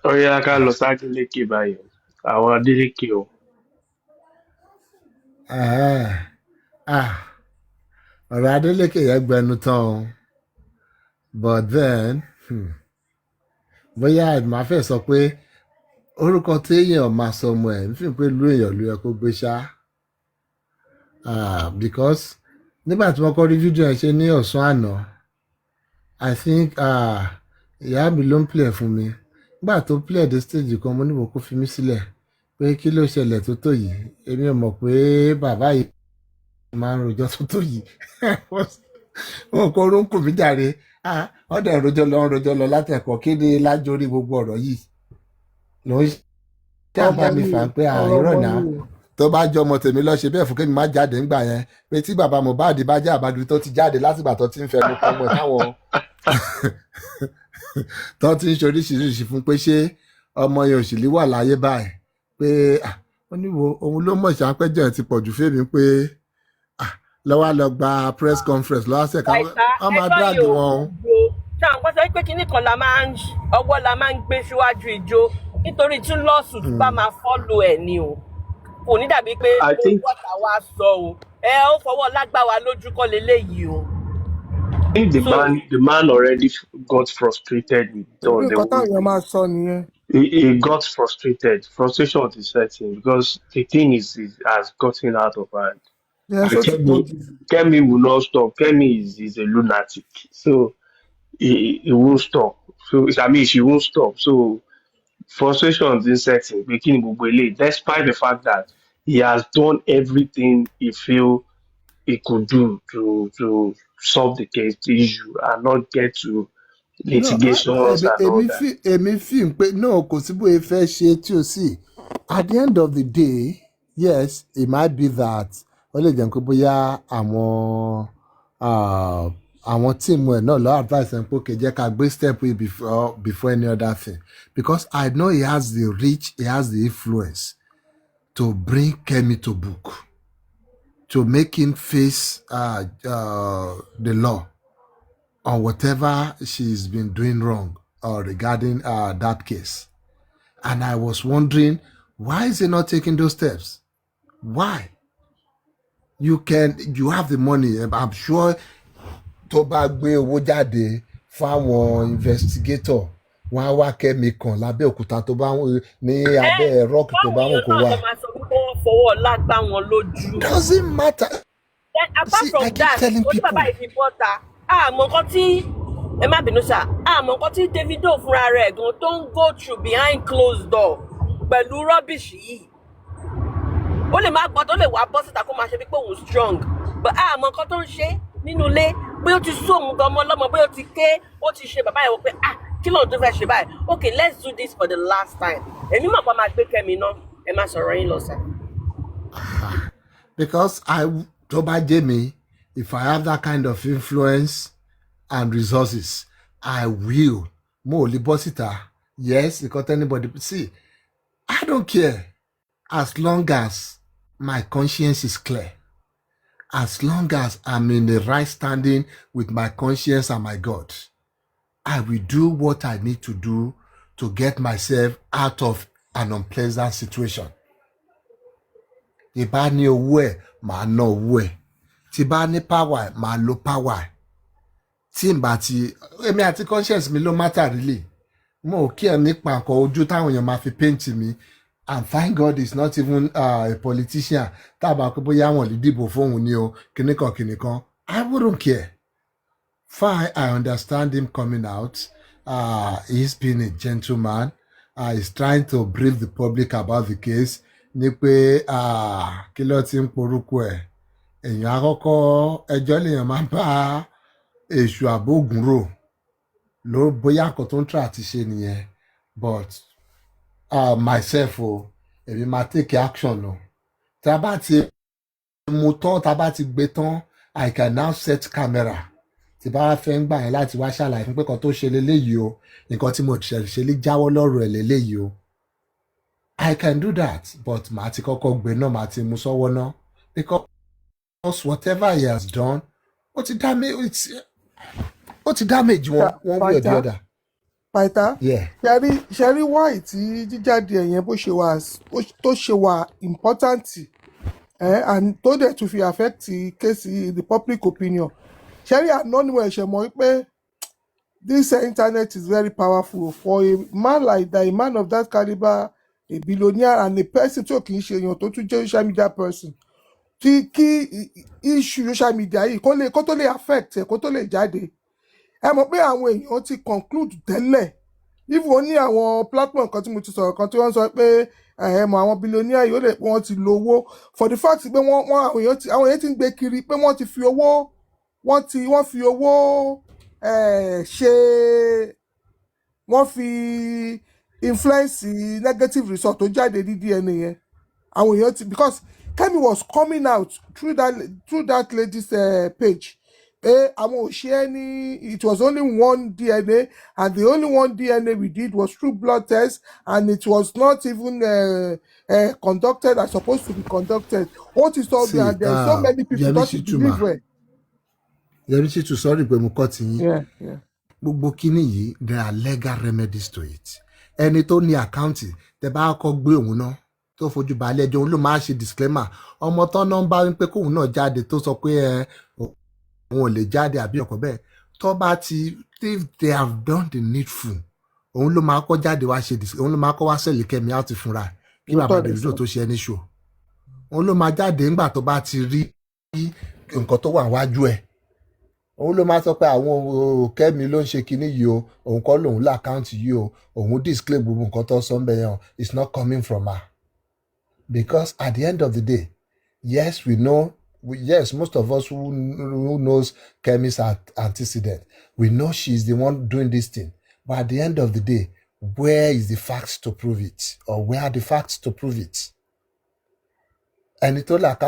Ó yá ká lọ sákìlékè báyìí àwọn adélékè o. ọ̀rọ̀ Adeleke yẹn gbẹnu tán o but then bóyá màá fẹ́ sọ pé orúkọ tí èèyàn máa sọ ọmọ ẹ̀ ń fi pé lú èèyàn ló yẹ kó gbé ṣá because nígbà tí wọ́n kọ́ rí fídíò ẹ̀ ṣe ní ọ̀sán àná I think ìyá mi ló ń play fún mi nígbà tó play the stage kan mo níbo kó fi mí sílẹ̀ pé kí ló ṣẹlẹ̀ tó yìí èmi ò mọ̀ pé bàbá yìí máa ń rojọ́ tó yìí wọn kò orúnkún mi jàre ọ̀dọ̀ rojọ́ lọ látẹ̀kọ́ kí ni lájórí gbogbo ọ̀rọ̀ yìí ló ń ṣe àbá mi fà ń pé àìrọ̀ náà tó bá jọ ọmọ tèmi lọ ṣe bẹ́ẹ̀ fún kémi má jáde ńgbà yẹn pé tí bàbá Mohbad bá jẹ́ àbádùn tó ti jáde látìgbà tó ti ń fẹnu kọ́ ọmọ táwọn tó ti ń ṣe oríṣiríṣi fún pé ṣé ọmọ yẹn òṣèlú wà láyé báyìí pé ó ní wo òun ló mọ̀ ṣàpẹ́jọ́ ẹ̀ ti pọ̀ jù fèmí pé lọ́wọ́ lọ gba press conference lọ́wọ́ sẹ̀ka wọ́n máa drag wọn. ṣé àwọn kan sọ pé kinní kan ọwọ́ la máa ń gbé síwájú ijó nítorí tí lawsuit bá máa follow ẹ̀ ni o kò ní dàbí pé owó ọ̀tá wa sọ o ó fọwọ́ lágbá wa lójú kọ́ leléyìí o. I think the man already got frustrated with the nǹkan he got frustrated. Frustration is setting because the thing has gotten out of hand. Yeah, Kemi will not stop. Kemi is a lunatic, so he won't stop. So I mean, she won't stop. So frustration is setting. Despite the fact that he has done everything he feel he could do to solve the case, the issue, and not get to litigation and all that. Èmi fi pé no kò sí bóyá fẹ́ ṣe tí o sì. At the end of the day, yes, it might be that ó lè jẹ́ pé bóyá àwọn tíìmù ẹ̀ náà lọ advice ẹ̀ pé kò jẹ́ ká gbé step way before any other thing because I know he has the reach, he has the influence to bring Kemi to book, to make him face the law on whatever she's been doing wrong regarding that case. And I was wondering, why is he not taking those steps? Why? You have the money. I'm sure tó bá gbé owó jáde fáwọn investigator wọn á wá Kẹ́mi kan lábẹ́ òkúta tó bá ní abẹ́ rock tó bá wọn kó wá. Doesn't matter. Then apart from that, ó bàbá ìfi bọ́ta àmọ́ nǹkan tí ẹ má bínú sá àmọ́ nǹkan tí Davido fúnra rẹ̀ gan tó ń go through behind closed door pẹ̀lú rubbish yìí ó lè má gbọ́ tó lè wá bọ́ síta kó máa ṣe bí pé òun strong but àmọ́ nǹkan tó ń ṣe nínú ilé bí ó ti sú òun gan ọmọ ọlọ́mọ bí ó ti ké ó ti ṣe bàbá ìwọ pé kí lóun tó fẹ́ ṣe báyìí okay let's do this for the last time èmi mọ̀ pé máa gbé Kẹ́mi náà ẹ má sọ̀rọ̀ yín lọ sá. Because tó bá jẹ́ mi, if I have that kind of influence and resources, I will. Mo ò lè bọ́ síta. Yes, because anybody see, I don't care as long as my conscience is clear. As long as I'm in the right standing with my conscience and my God, I will do what I need to do to get myself out of an unpleasant situation. Tí bá ní owó ẹ̀, màá ná owó ẹ̀. Tí bá ní power ẹ̀, màá lo power ẹ̀. Tí n bá ti, èmi àti conscience mi ló matter really. Mo ò kí ẹ̀ nípa nǹkan ojú táwọn èèyàn máa fi paint mi. And thank God he's not even a politician. Tábà pé bóyá wọn lè dìbò fóun ni o, kìnìkan. I wouldn't care. Fine, I understand him coming out. He's been a gentleman. He's trying to brief the public about the case. Ní pé kí ló ti ń porúkọ ẹ̀. Èèyàn àkọ́kọ́ ẹjọ́ lèèyàn máa ń bá èṣù àbógun rò. Ló bóyá nǹkan tó ń try àti ṣe nìyẹn. But myself èmi máa take action o. Tá a bá ti mú tán, tá a bá ti gbé tán, I can now set camera. Tí bá fẹ́ ń gbà yẹn láti wá ṣàlàyé fún pé kan tó ṣe leléyìí o, nǹkan tí mo ṣe lè jáwọ́ lọ́rọ̀ ẹ̀ leléyìí o. I can do that, but màá ti kọ́kọ́ gbé náà, màá ti mú sọ́wọ́ náà. Because whatever he has done, ó ti damage one way or the other. Pytha, ṣẹ́rí why tí jíjáde ẹ̀yẹn tó ṣe wà important and tó dẹ̀ tún fi affect case the public opinion. Ṣẹ́rí anonymous ẹ̀ṣẹ̀ mọ̀ wípé this internet is very powerful for a man like that, a man of that caliber, a billionaire and a person tó kì í ṣe èèyàn tó tún jẹ́ social media person. Kí issue social media yìí kó tó lè affect ẹ̀ kó tó lè jáde. Ẹ mọ̀ pé àwọn èèyàn ti conclude tẹ́lẹ̀ even ó ní àwọn platform kan tí mo ti sọ̀rọ̀ kan tí wọ́n sọ pé mọ̀ àwọn billionaire yóò lè pé wọ́n ti lo owó for the fact pé àwọn èèyàn ti ń gbé kiri pé wọ́n fi owó wọ́n fi influence negative result tó jáde ní DNA yẹn àwọn èèyàn ti because Kemi was coming out through that lady's page. Àwọn ò ṣe it was only one DNA and the only one DNA we did was through blood test and it was not even conducted as supposed to be conducted. What is all that? There are so many people that believe well. Yẹmi ṣe tún sorry pé mo kọ́ ti yín. Yeah. Gbogbo kíní yìí, there are legal remedies to it. Ẹni tó ní àkáǹtì tẹ bá kọ́ gbé òun náà tó fojú balẹ̀ ẹjọ́ òun ló máa ṣe disclaimer. Ọmọ tán náà ń bá wípé kóun náà jáde tó sọ pé òun ò lè jáde àbí ọkọ̀ bẹ́ẹ̀ tó bá ti if they have done the needful òun ló máa kọ́ jáde wá ṣe òun ló máa kọ́ wá sẹ́lì Kẹ́mi out fúnra kí bàbá Davido tó ṣe ẹni ṣò òun ló máa jáde nígbà tó bá ti rí nǹkan tó wà wájú ẹ̀ òun ló máa sọ pé àwọn Kẹ́mi ló ń ṣe kinní yìí o òun kọ́ lòun láàkáǹtì yìí o òun disclaim gbogbo nǹkan tó sọ ń bẹ yẹn it's not coming from her because at the end of the day yes we know. Yes, most of us who knows Kemi's antecedent, we know she's the one doing this thing. But at the end of the day, where is the facts to prove it? Or where are the facts to prove it? And it's all like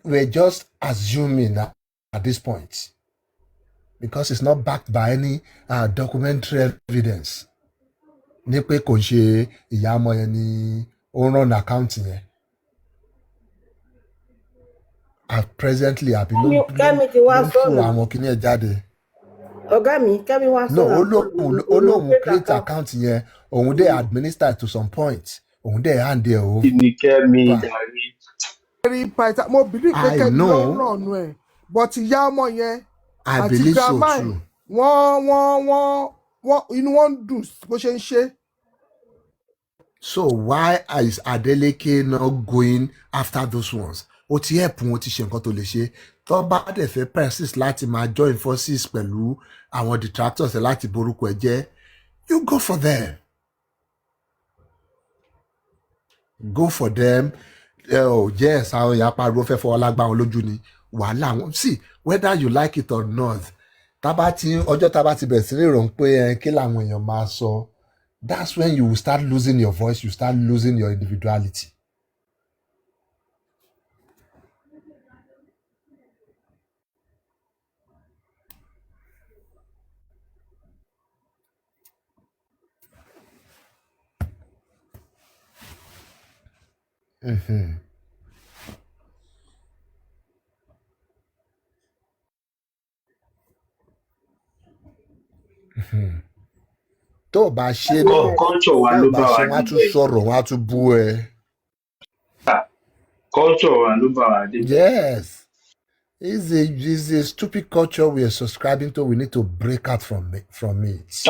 we're just assuming at this point. Because it's not backed by any documentary evidence. Ní pé kò ṣe ìyá ọmọ yẹn ni ó run account yẹn. Presently àbí ló fún àwọn kìíní ẹ̀ jáde. Ọ̀gá mi Kẹ́mi wá sọ. No, olóhùn create account yẹn òun dẹ̀ administer to some point òun dẹ̀ hand ẹ̀ o. Ìní Kẹ́mi dàrí. Mo believe pé Kẹ́mi ló ràn ọ̀nù ẹ̀ but ìyá ọmọ yẹn àti grandma wọ́n inú wọn dùn bó ṣe ń ṣe. So why is Adeleke not going after those ones? Ó ti help wọn, ó ti ṣe nǹkan tó lè ṣe. Tó bá dẹ̀ fẹ́ persist láti máa join forces pẹ̀lú àwọn detractors láti borúkọ ẹ̀ jẹ́, you go for them. Go for them. yes, àwọn èèyàn pariwo fẹ́ fọwọ́ lágbá wọn lójú ni wàhálà wọn see whether you like it or not ọjọ́ tábà ti bẹ̀rẹ̀ sí ní rò ń pé kí làwọn èèyàn máa sọ that's when you will start losing your voice, you start losing your individuality. Mm-hmm. tó o bá ṣe náà culture wa ló bá wa wọ́n á tún sọ̀rọ̀ wọ́n á tún bú ẹ. culture wa ló bá wa dé. Yes, it's a stupid culture we are subscribing to. We need to break out from it.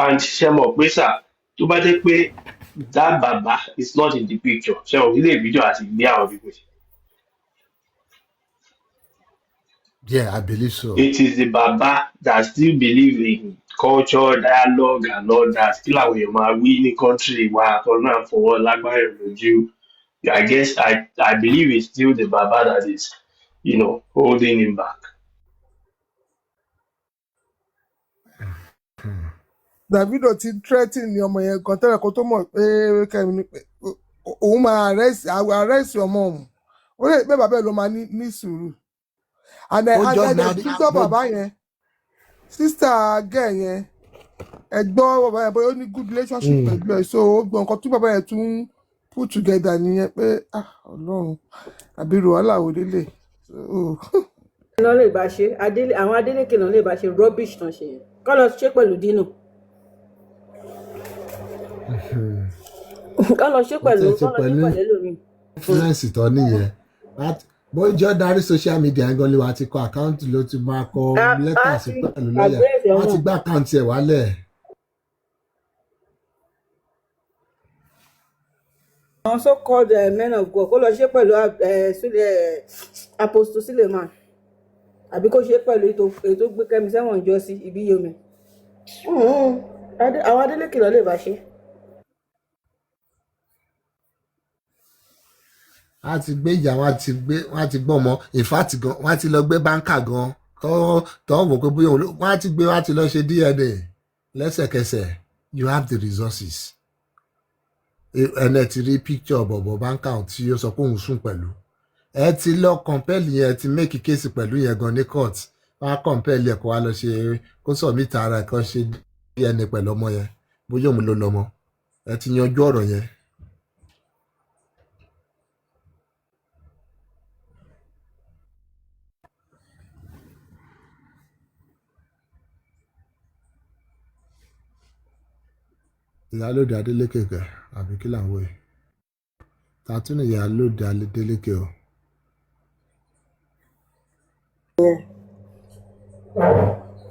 and ṣe mọ̀ pé sà tó bá jẹ́ pé that baba is not in the picture ṣe mọ̀ ilé ìbíjọ́ àti ìgbé àwọn people. Yeah, I believe so. It is the baba that still believe in culture, dialogue and all that. Kí làwọn èèyàn máa wí ní country wa àtọ̀nà àfọwọ́ lágbára lójú. I guess I believe it's still the baba that is, holding him back. Davido ti threaten ni ọmọ yẹn kan tẹ́lẹ̀ kó tó mọ̀ pé kẹ́mi ni pé òun máa arrest ọmọ òun ó lè pé bàbá ẹ̀ ló máa ní sùúrù and títọ́ bàbá yẹn sister girl yẹn ẹ̀gbọ́n bàbá yẹn bóyá ó ní good relationship pẹ̀lú ẹ̀ so ó gbọ́ nǹkan tí bàbá yẹn tún put together nìyẹn pé Ọlọ́run àbírò wàhálà wò lélẹ̀. náà lè bá ṣe àwọn Adeleke náà lè bá ṣe rubbish tán ṣe yẹn kọ́ lọ ṣe pẹ̀lú Dino kọ́ lọ ṣe pẹ̀lú ẹlòmíì. influence tó nìyẹn bójọ́ darí social media ń gan lé wa ti kọ àkáǹtì ló ti máa kọ lẹ́tà sí pẹ̀lú lọ́yà wọ́n ti gbá àkáǹtì ẹ̀ wálẹ̀. àwọn so called men of God kó lọ ṣe pẹ̀lú Apostle Suleiman àbí kó ṣe pẹ̀lú ètò gbé Kẹ́mi sẹ́wọ̀n jọ sí ibi yomi àwọn Adeleke lọ lè bá ṣe. wọ́n ti gbé ìjà wọ́n ti gbọ́ ọmọ ìfàtì gan wọ́n ti lọ gbé báńkà gan tó wò pé bóyá wọ́n ti lọ ṣe DNA lẹ́sẹ̀kẹsẹ̀ you have the resources ẹnẹ ti rí picture bọ̀bọ̀ báńkà tí ó sọ pé òun sùn pẹ̀lú ẹ ti lọ kọ̀ǹpẹ́lì yẹn ti make case pẹ̀lú yẹn gan ní court wọ́n á kọ̀ǹpẹ́lì ẹ̀ kó wá lọ ṣe kó submit ara ẹ̀ kan ṣe DNA pẹ̀lú ọmọ yẹn bóyá òun ló lọ́mọ ẹ ti yanjú ọ̀rọ̀ yẹn. Ìyálóde Adeleke kẹ àbí kí là ń wò yìí tàtún ní Ìyálóde Adeleke o.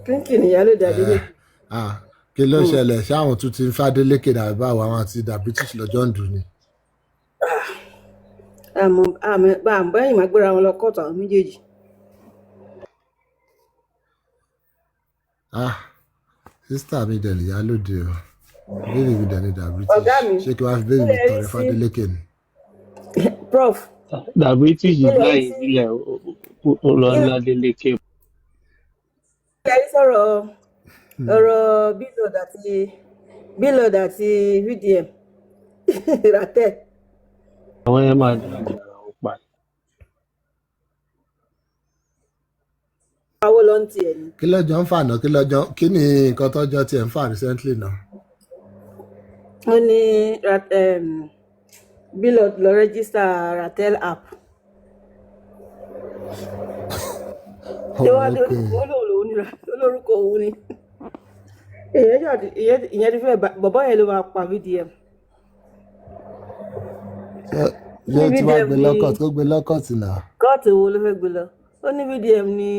kínkì ní Ìyálóde Adeleke. kí ló ṣẹlẹ̀ ṣé àwọn tún ti ń fàdélékè dàbí báwo àwọn àti dà British lọ́jọ́ ń dùn ni. báyìí máa gbéra wọn lọ kóòtù àwọn méjèèjì. sísítà mi dẹ̀ ní Ìyálóde o bẹ́ẹ̀ mi dẹ̀ ní dà British ṣé kí wọ́n fi bẹ́ẹ̀ mi tọrẹ fàdélékè ni. Prof. dà British láì nílẹ̀ ó lọ ní Adeleke. Kẹ́rí sọ̀rọ̀ ọ̀rọ̀ bílọ̀d àti VDM Ratel. àwọn yẹn máa dàgbà àwọn pa. Àwọn ló ń tiẹ̀ ni. kí lọ́jọ́ ń fà náà kí ni nǹkan tọ́jọ́ tiẹ̀ ń fà recently náà. ó ní bílọ̀d lọ rẹ́gísítà Ratel app. olórúkọ òun ni ìyẹn ti fẹ́ bọ̀bọ́ yẹn ló máa pa VDM. yóò ti wá gbé lọ́kọ̀t kó gbé lọ́kọ̀t náà. kóòtù wo ló fẹ́ gbé lọ ó ní VDM ní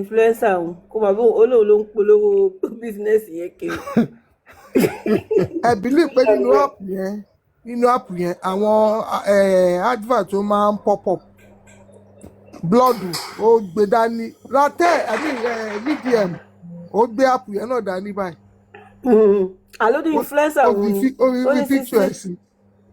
influencer òun kó máa bí olóòwò ló ń polówó bísínẹ́sì yẹn kiri. ẹ bìlí pé nínú app yẹn àwọn advert tó máa ń pop up blood ó gbé dání Ratel VDM ó gbé app yẹn náà dání báyìí. àlódì influencer òun ó ní picture ẹ̀ sí.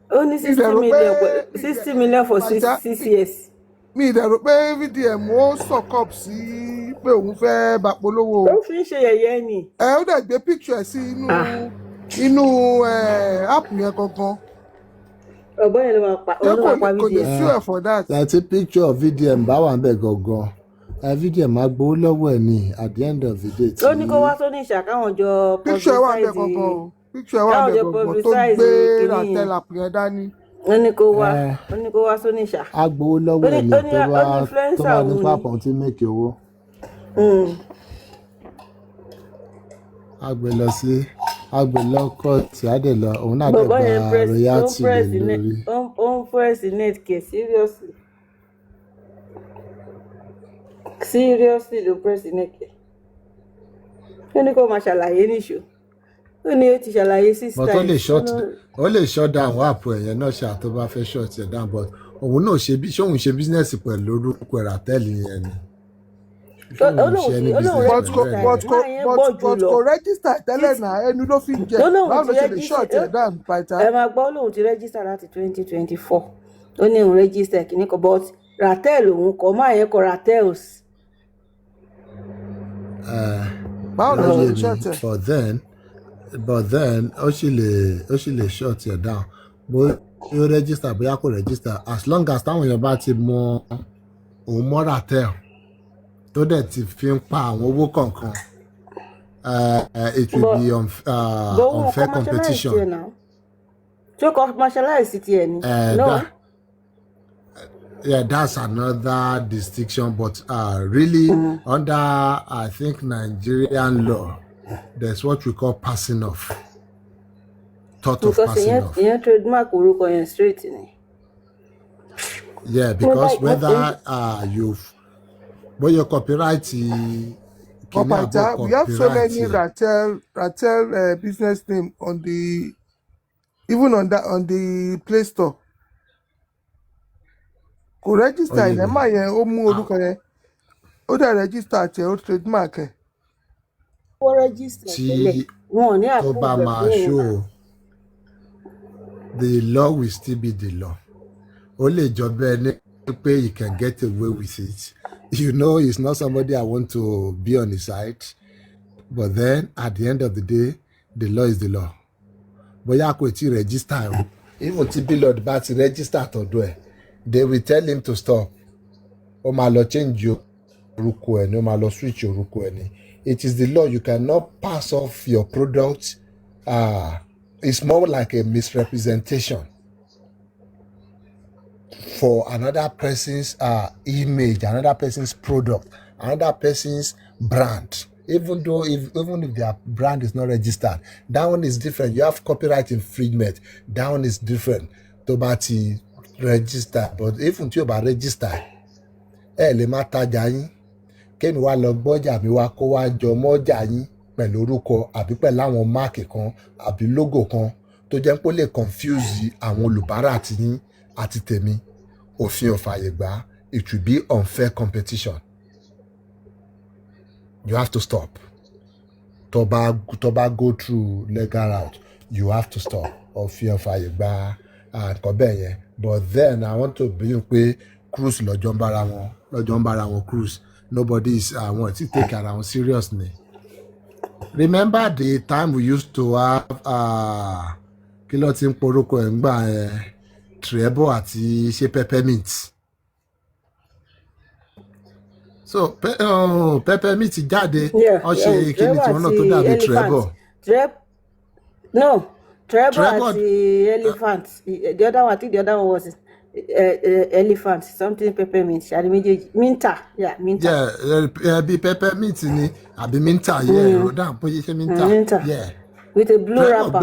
Only 60 million for 6 years. Mi ìdẹ̀rù pé VDM ó suck up sí pé òun fẹ́ bá polówó. Ó fi ń ṣe yẹ̀yẹ́ ni. Ó dẹ̀ gbé picture ẹ̀ sí inú app yẹn gangan. Ọ̀gbọ́n yẹn ló máa pa VDM. Kò ní sue ẹ̀ for that. Láti picture of VDM bá wà ń bẹ̀ gangan. VDM máa gbowó lọ́wọ́ ẹ̀ ní at the end of the day. Ó ní kó wá sóní ìṣàkáwọn jọ picture wà ń bẹ̀ gangan o. Picture wà ń bẹ̀ gangan tó gbé Ratel app yẹn dání. Wọ́n ní kó wá sóní ìṣà. A gbowó lọ́wọ́ ẹ̀ ní tó bá ní pápá tí mẹ́kì owó. A gbé lọ kọ́ọ̀tì àdèlọ òun náà dẹ̀ gba royalty lórí. Ó ń press net kẹ̀ seriously ló press net kẹ̀. Ó ní kó máa ṣàlàyé níṣó. Ó ní ó ti ṣàlàyé 6 times. But ó lè shut down àpò ẹ̀yẹn náà ṣáà tó bá fẹ́ shut ẹ̀ down but òun náà ṣóun ṣe business pẹ̀lú orúkọ Ratel yẹn ni. But kò register tẹ́lẹ̀ náà ẹnu ló fi jẹ báwo ló ṣe lè short ẹ̀ down Python. Ẹ máa gbọ́ lóun ti register láti 2024 ó ní òun register kìíní kan but Ratel òun kọ́ máa yẹn kọ Ratels. Báwo ló ṣe lè short ẹ̀. But then ó sì lè shut ẹ̀ down bó yóò register bóyá kò register as long as táwọn èèyàn bá ti mọ òun mọ́ Ratel tó dẹ̀ ti fi ń pa àwọn owó kọ̀ọ̀kan it will be unfair competition. Ṣé commercialize ti ẹ̀ ni? No. Yeah, that's another distinction but really under I think Nigerian law there's what we call passing off. Thought of passing off. Because ìyẹn trademark orúkọ yẹn straight ni. Yeah, because whether but your copyright we have so many Ratel business name on the Play Store. Kò register ẹ̀ máa yẹn ó mú orúkọ yẹn ó dẹ̀ register àti ẹ̀ ó trademark ẹ̀. Ó register tẹ́lẹ̀ wọn ò ní tó bá máa show the law will still be the law. Ó lè jọ bẹ́ẹ̀ ní pé you can get away with it. You know, it's not somebody I want to be on his side. But then, at the end of the day, the law is the law. Bóyá kò tí register o. Even tí billboard bá ti register tọ̀dọ̀ ẹ̀, they will tell him to stop. Ó máa lọ change orúkọ ẹ̀ ni, ó máa lọ switch orúkọ ẹ̀ ni. It is the law. You cannot pass off your product. It's more like a misrepresentation for another person's image, another person's product, another person's brand. Even if their brand is not registered, that one is different. You have copyright infringement. That one is different. Tó bá ti register, but even tí o bá register, lè má tajà yín. Kémi wá lọ gbọ́jà mi wá kó wá jọ mọ́jà yín pẹ̀lú orúkọ àbí pẹ̀lú àwọn máàkì kan àbí logo kan tó jẹ́ pé ó lè confuse àwọn olùbárà àti yín àti tèmi. Òfin ò fààyè gbà. It will be unfair competition. You have to stop. Tó bá go through legal route, you have to stop. Òfin ò fààyè gbà nǹkan bẹ́ẹ̀ yẹn. But then I want to bring pé cruise lọ́jọ́ ń bára wọn cruise. Nobody is want to take ara wọn seriously. Remember the time we used to have kí ló ti ń porúkọ ẹ̀ ń gbà treble àti ṣe peppermint. So peppermint jáde ó ṣe kíni tí wọn náà tó dàbí treble. Treble àti elephant. The other one, I think the other one was elephant, something peppermint. Ṣàrí méjèèjì. Minta. Yeah, bí peppermint ni àbí minta. Yeah, rodan bóyá ṣe minta. Minta. Yeah. With a blue wrapper.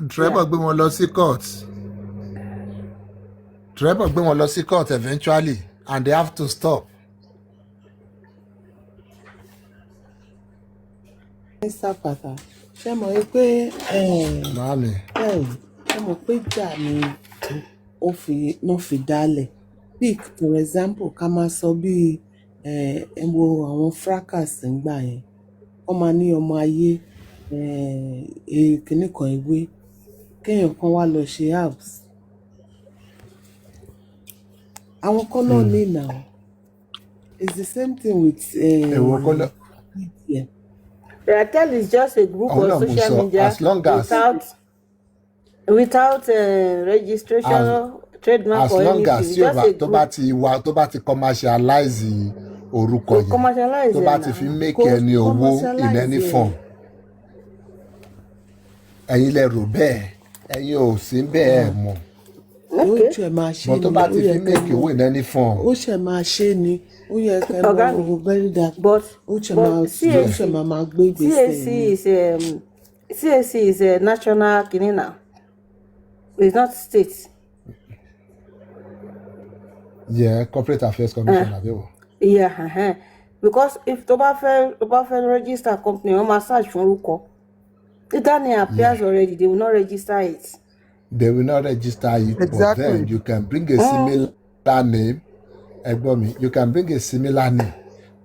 Treble gbé wọn lọ sí court. Treble gbé wọn lọ sí court eventually and they have to stop. Mr. Pata, ṣé mo rí pé Màámi. ṣé mo pé jà ni wọ́n fi dálẹ̀ bí for example ká máa sọ bí wo àwọn fracas ńgbà yẹn wọ́n máa ní ọmọ ayé kìnnì kan ìwé kéèyàn kan wá lọ ṣe apps Àwọn kan náà ní now. It's the same thing with Èwo kọ́ lọ. yeah. Ratel is just a group Òun of náà mo social sọ, media as long as without registration, trademark as or long anything. as It's tí ó just bá a tó bá group. ti commercialize orúkọ We yẹn, commercialize tó it bá ti now. fi make Kò ẹni owó in commercialize any ẹ̀. form, ẹ̀yin lẹ rò bẹ́ẹ̀, ẹ̀yin ò sí bẹ́ẹ̀ mọ̀. Ó Okay. ṣe máa ṣe But tó ni, bá ó ti yẹ fi kẹ́ make mọ̀. owó in any form, Ó ṣe máa ṣe ni, ó yẹ kẹ́ Ọ̀gá mọ̀ mi, very that. but Ó ṣe máa gbé ìgbésẹ̀ CAC ni. is CAC is a national kini now. It's not state. yeah, corporate affairs commission àbẹ̀wò. Yeah, because if tó bá fẹ́ register company, wọ́n máa search fún orúkọ. If that name appears already, they will not register it. They will not register it, but then Exactly. you can bring a similar name. Ẹ̀gbọ́n mi, you can bring a similar name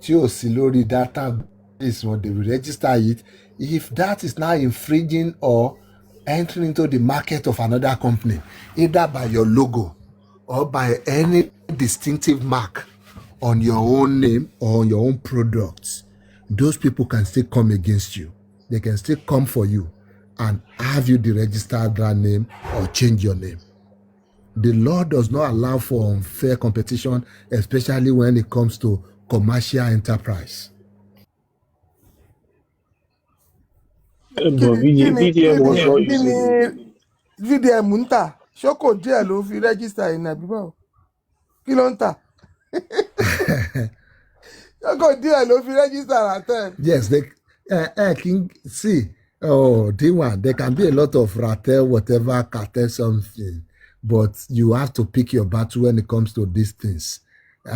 tí ò sí lórí database wọn, they will register it. If that is now infringing or entering into the market of another company, either by your logo or by any distinctive mark on your own name or on your own products, those people can still come against you. They can still come for you and have you deregister that name or change your name. The law does not allow for unfair competition, especially when it comes to commercial enterprise. But kí VDM was not ni using. VDM ń tà? Ṣókò díẹ̀ ló fi rẹ́gísítà yìí nàbí báwo? Kí ló ń tà? Ṣókò díẹ̀ ló fi rẹ́gísítà Ratel. Yes, they can see. Oh, D1, there can be a lot of Ratel, whatever, cartel, something, but you have to pick your battle when it comes to these things. You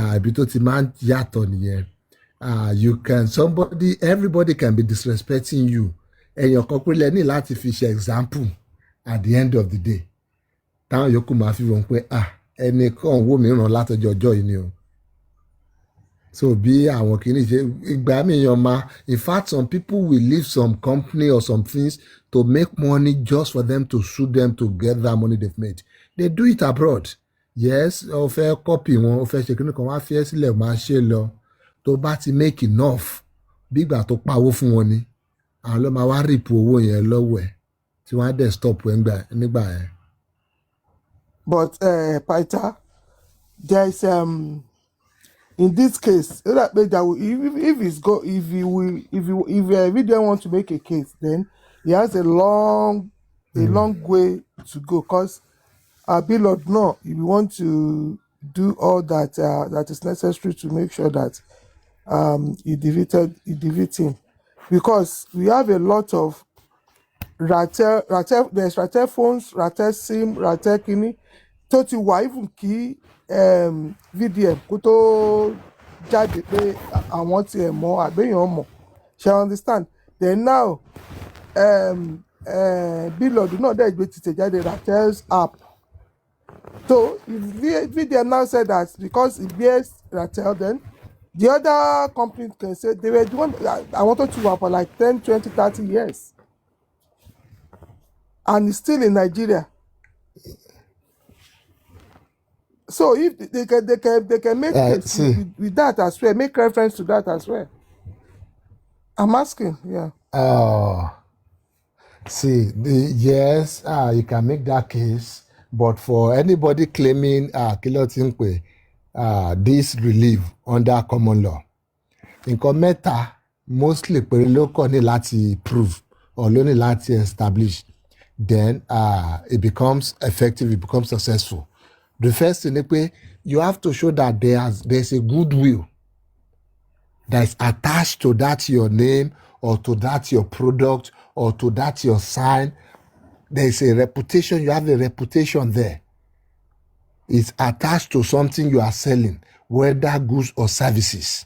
can everybody can be disrespecting you, and your corporate ní láti fi ṣe example at the end of the day. Táwọn yòókù máa fi wọ́n pé ẹnìkan wo mìíràn látọjọ́ ọjọ́ yìí ni o. So bí àwọn kìíní ṣe ìgbà míyàn máa, in fact some people will leave some company or some things to make money just for them to sue them to get that money they've made. They do it abroad. Yes, ó fẹ́ copy wọn, ó fẹ́ ṣe kíní kan wá fi ẹ́ sílẹ̀ máa ṣe lọ. Tó bá ti make enough, bí ìgbà tó pawó fún wọn ni, àwọn ló máa wá rìpù owó yẹn lọ́wọ́ ẹ̀ tí wọ́n á dẹ̀ stop ẹ̀ nígbà yẹn. But Paita, there's in this case, if a video wants to make a case, then he has a long way to go. Because Billord, no, if you want to do all that that is necessary to make sure that you defeat him, because we have a lot of Ratel, there's Ratel phones, Ratel SIM, Ratel kini, tó ti wà even kí VDM kó tó jáde pé àwọn tiẹ̀ mọ̀ àgbéyàn mọ̀, ṣe understand? Then now Billord náà dẹ̀ gbé títẹ̀ jáde Ratel's app. So if VDM now said that because it bears Ratel, then the other companies can say they were doing àwọn tó ti wà for like 10, 20, 30 years. And it's still in Nigeria. So if they can make case with that as well, make reference to that as well. I'm asking, yeah. Yes, you can make that case, but for anybody claiming this relief under common law, nǹkan mẹ́ta mostly pẹ̀lú ló kọ́ ní láti prove or ló ní láti establish, then it becomes effective, it becomes successful. The first thing is you have to show that there's a goodwill that is attached to that your name or to that your product or to that your sign. There's a reputation, you have a reputation there. It's attached to something you are selling, whether goods or services.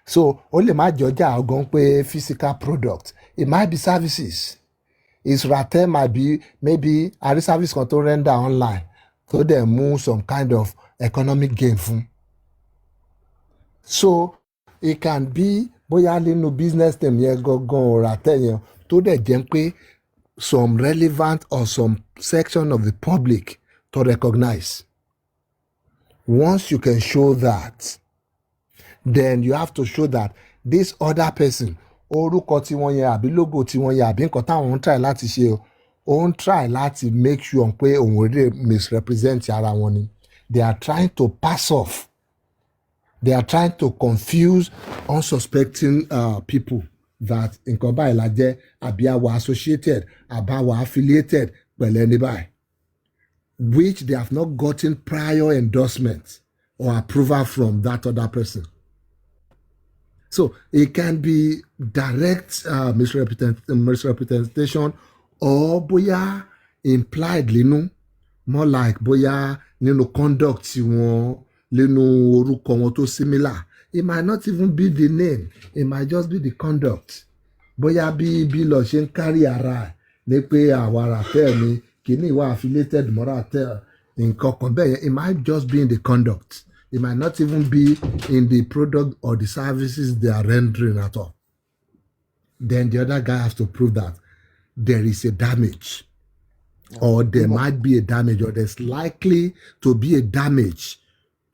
So only my jọjà ọgán pé physical product, it might be services. Its Ratel might be maybe a service kan tó render online, so they move some kind of economic gain fún. So it can be bóyá nínú business name yẹn gangan Ratel yẹn tó dẹ̀ jẹ́ pé some relevant or some section of the public to recognize. Once you can show that, then you have to show that this other person, orúkọ tí wọ́n yẹn àbí logo tí wọ́n yẹn àbí nǹkan táwọn ń try láti ṣe ó ń try láti make sure pé òun rí misrepresent ara wọn ni. They are trying to pass off. They are trying to confuse unsuspecting people that nǹkan báyìí la jẹ́ àbí àwa associated àbí àwa affiliated pẹ̀lú ẹni báyìí, which they have not gotten prior endorsement or approval from that other person. So it can be direct misrepresentation or bóyá implied nínú, more like bóyá nínú conduct wọn, nínú orúkọ wọn tó similar. It might not even be the name. It might just be the conduct. Bóyá bí lọ ṣe ń carry ara ní pé àwa Ratel ni kìíní ìwà affiliated mọ́ Ratel nǹkan kan bẹ́ẹ̀ yẹn. It might just be in the conduct. It might not even be in the product or the services they are rendering at all. Then the other guy has to prove that there is a damage, or there might be a damage, or there's likely to be a damage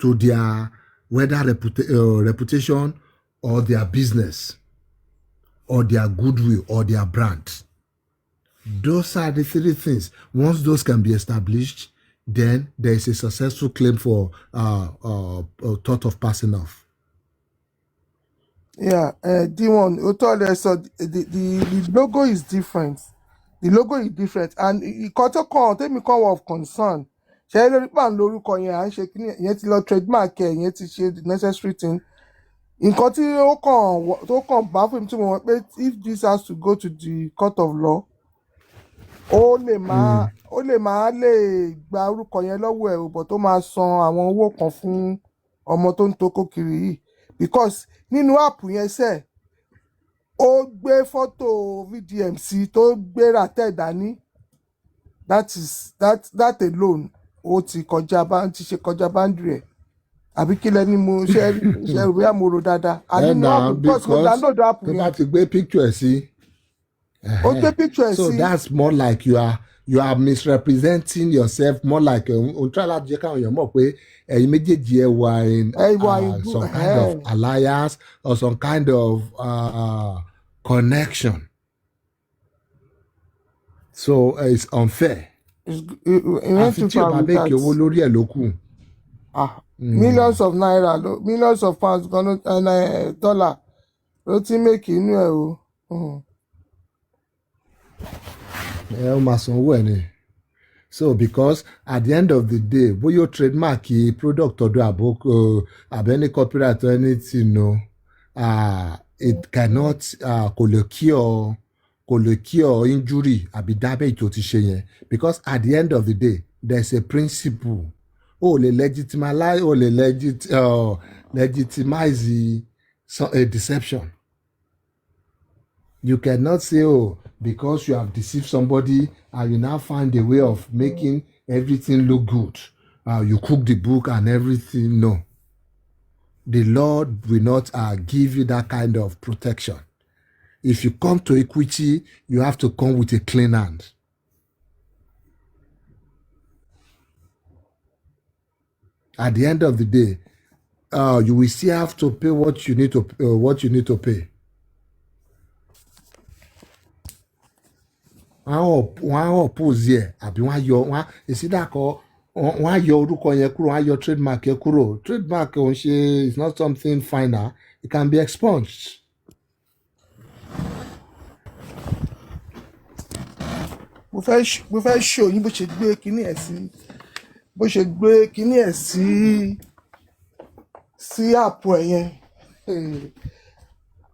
to their whether reputation or their business or their goodwill or their brand. Those are the three things. Once those can be established, then there is a successful claim for thought of passing off. Yeah, D1, the logo is different. The logo is different, and ìkan tó kàn tẹ́mi kàn wọ̀ of concern. Ṣé lórí pàn lórúkọ yẹn à ń ṣe kíní ìyẹn ti lọ trademark ẹ̀ ìyẹn ti ṣe the necessary thing. Nǹkan tí ó kàn bá fún mi tí mo mọ̀ pé if this has to go to the court of law, ó lè máa lè gba orúkọ yẹn lọ́wọ́ ẹ̀ òbọ̀ tó máa san àwọn owó kan fún ọmọ tó ń tokó kiri yìí, because nínú app yẹn sẹ́ẹ̀ ó gbé fọ́tò VDM sí tó gbé Ratel dání, that alone ó ti ṣe kọjá boundary ẹ̀. Àbí kí lẹ́ni mo ṣe rí àmúrò dáadáa. Àní mo because mo download app yẹn. Tó bá ti gbé picture sí. Ó gbé picture sí. So that's more like you are misrepresenting yourself, more like on try láti jẹ́ káwọn èèyàn mọ̀ pé ẹ̀yin méjèèjì ẹ wà in some kind of alliance or some kind of connection. So it's unfair. Àfi tí o bá bẹ́ẹ̀ kí owó lórí ẹ̀ ló kù. Millions of naira, millions of pounds, dollar ló ti make inú ẹ̀ o. Ó máa san owó ẹ̀ ni. So because at the end of the day, bóyá o trademark product ọ̀dọ̀ àbẹ́ni copyright or anything, no, it cannot kò lè cure injury àbí damage tó ti ṣe yẹn, because at the end of the day there's a principle. O lè legitimize a deception. You cannot say, because you have deceived somebody and you now find a way of making everything look good. You cook the book and everything. No. The Lord will not give you that kind of protection. If you come to equity, you have to come with a clean hand. At the end of the day, you will still have to pay what you need to pay. Wọ́n oppose yẹ àbí wọ́n ìsídàkọ wọ́n yọ orúkọ yẹn kúrò, wọ́n yọ trademark yẹn kúrò. Trademark ò ń ṣe, it's not something final. It can be expunged. Mo fẹ́ show yín bó ṣe gbé kíní ẹ̀ sí àpò ẹ̀ yẹn.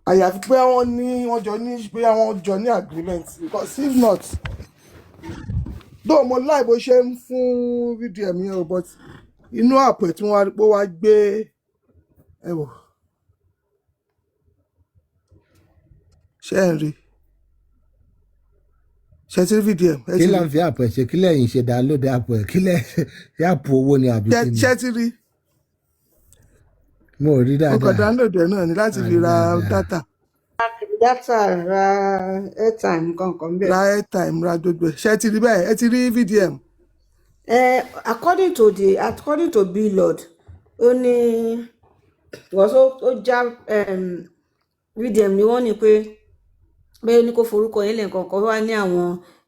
Àyàfi pé wọ́n jọ ní agreement, because if not, though mo láì bó ṣe ń fún VDM yẹn o, but inú àpò ẹ̀ tí wọ́n wá gbé ẹ̀wọ̀ ṣe ń rí. Ṣe ti rí VDM. Kí ló ń fi àpò ẹ̀ ṣe? Kí lẹ́yìn ṣe download àpò ẹ̀? Kí àpò owó ni àbí kí ni? Ṣe ti rí. Mo rí dáadáa. Mo kàn download ẹ̀ náà ni láti fi ra data. Ra airtime kankan bẹ́ẹ̀. Ra airtime, ra gbogbo ẹ̀. Ṣe ti rí bẹ́ẹ̀? Ẹ ti rí VDM. According to Billboard, ó ní ó já VDM ni wọ́n ní pé bẹ́ẹ̀ ní kó forúkọ yẹn lẹ́ẹ̀kan kan wá ní àwọn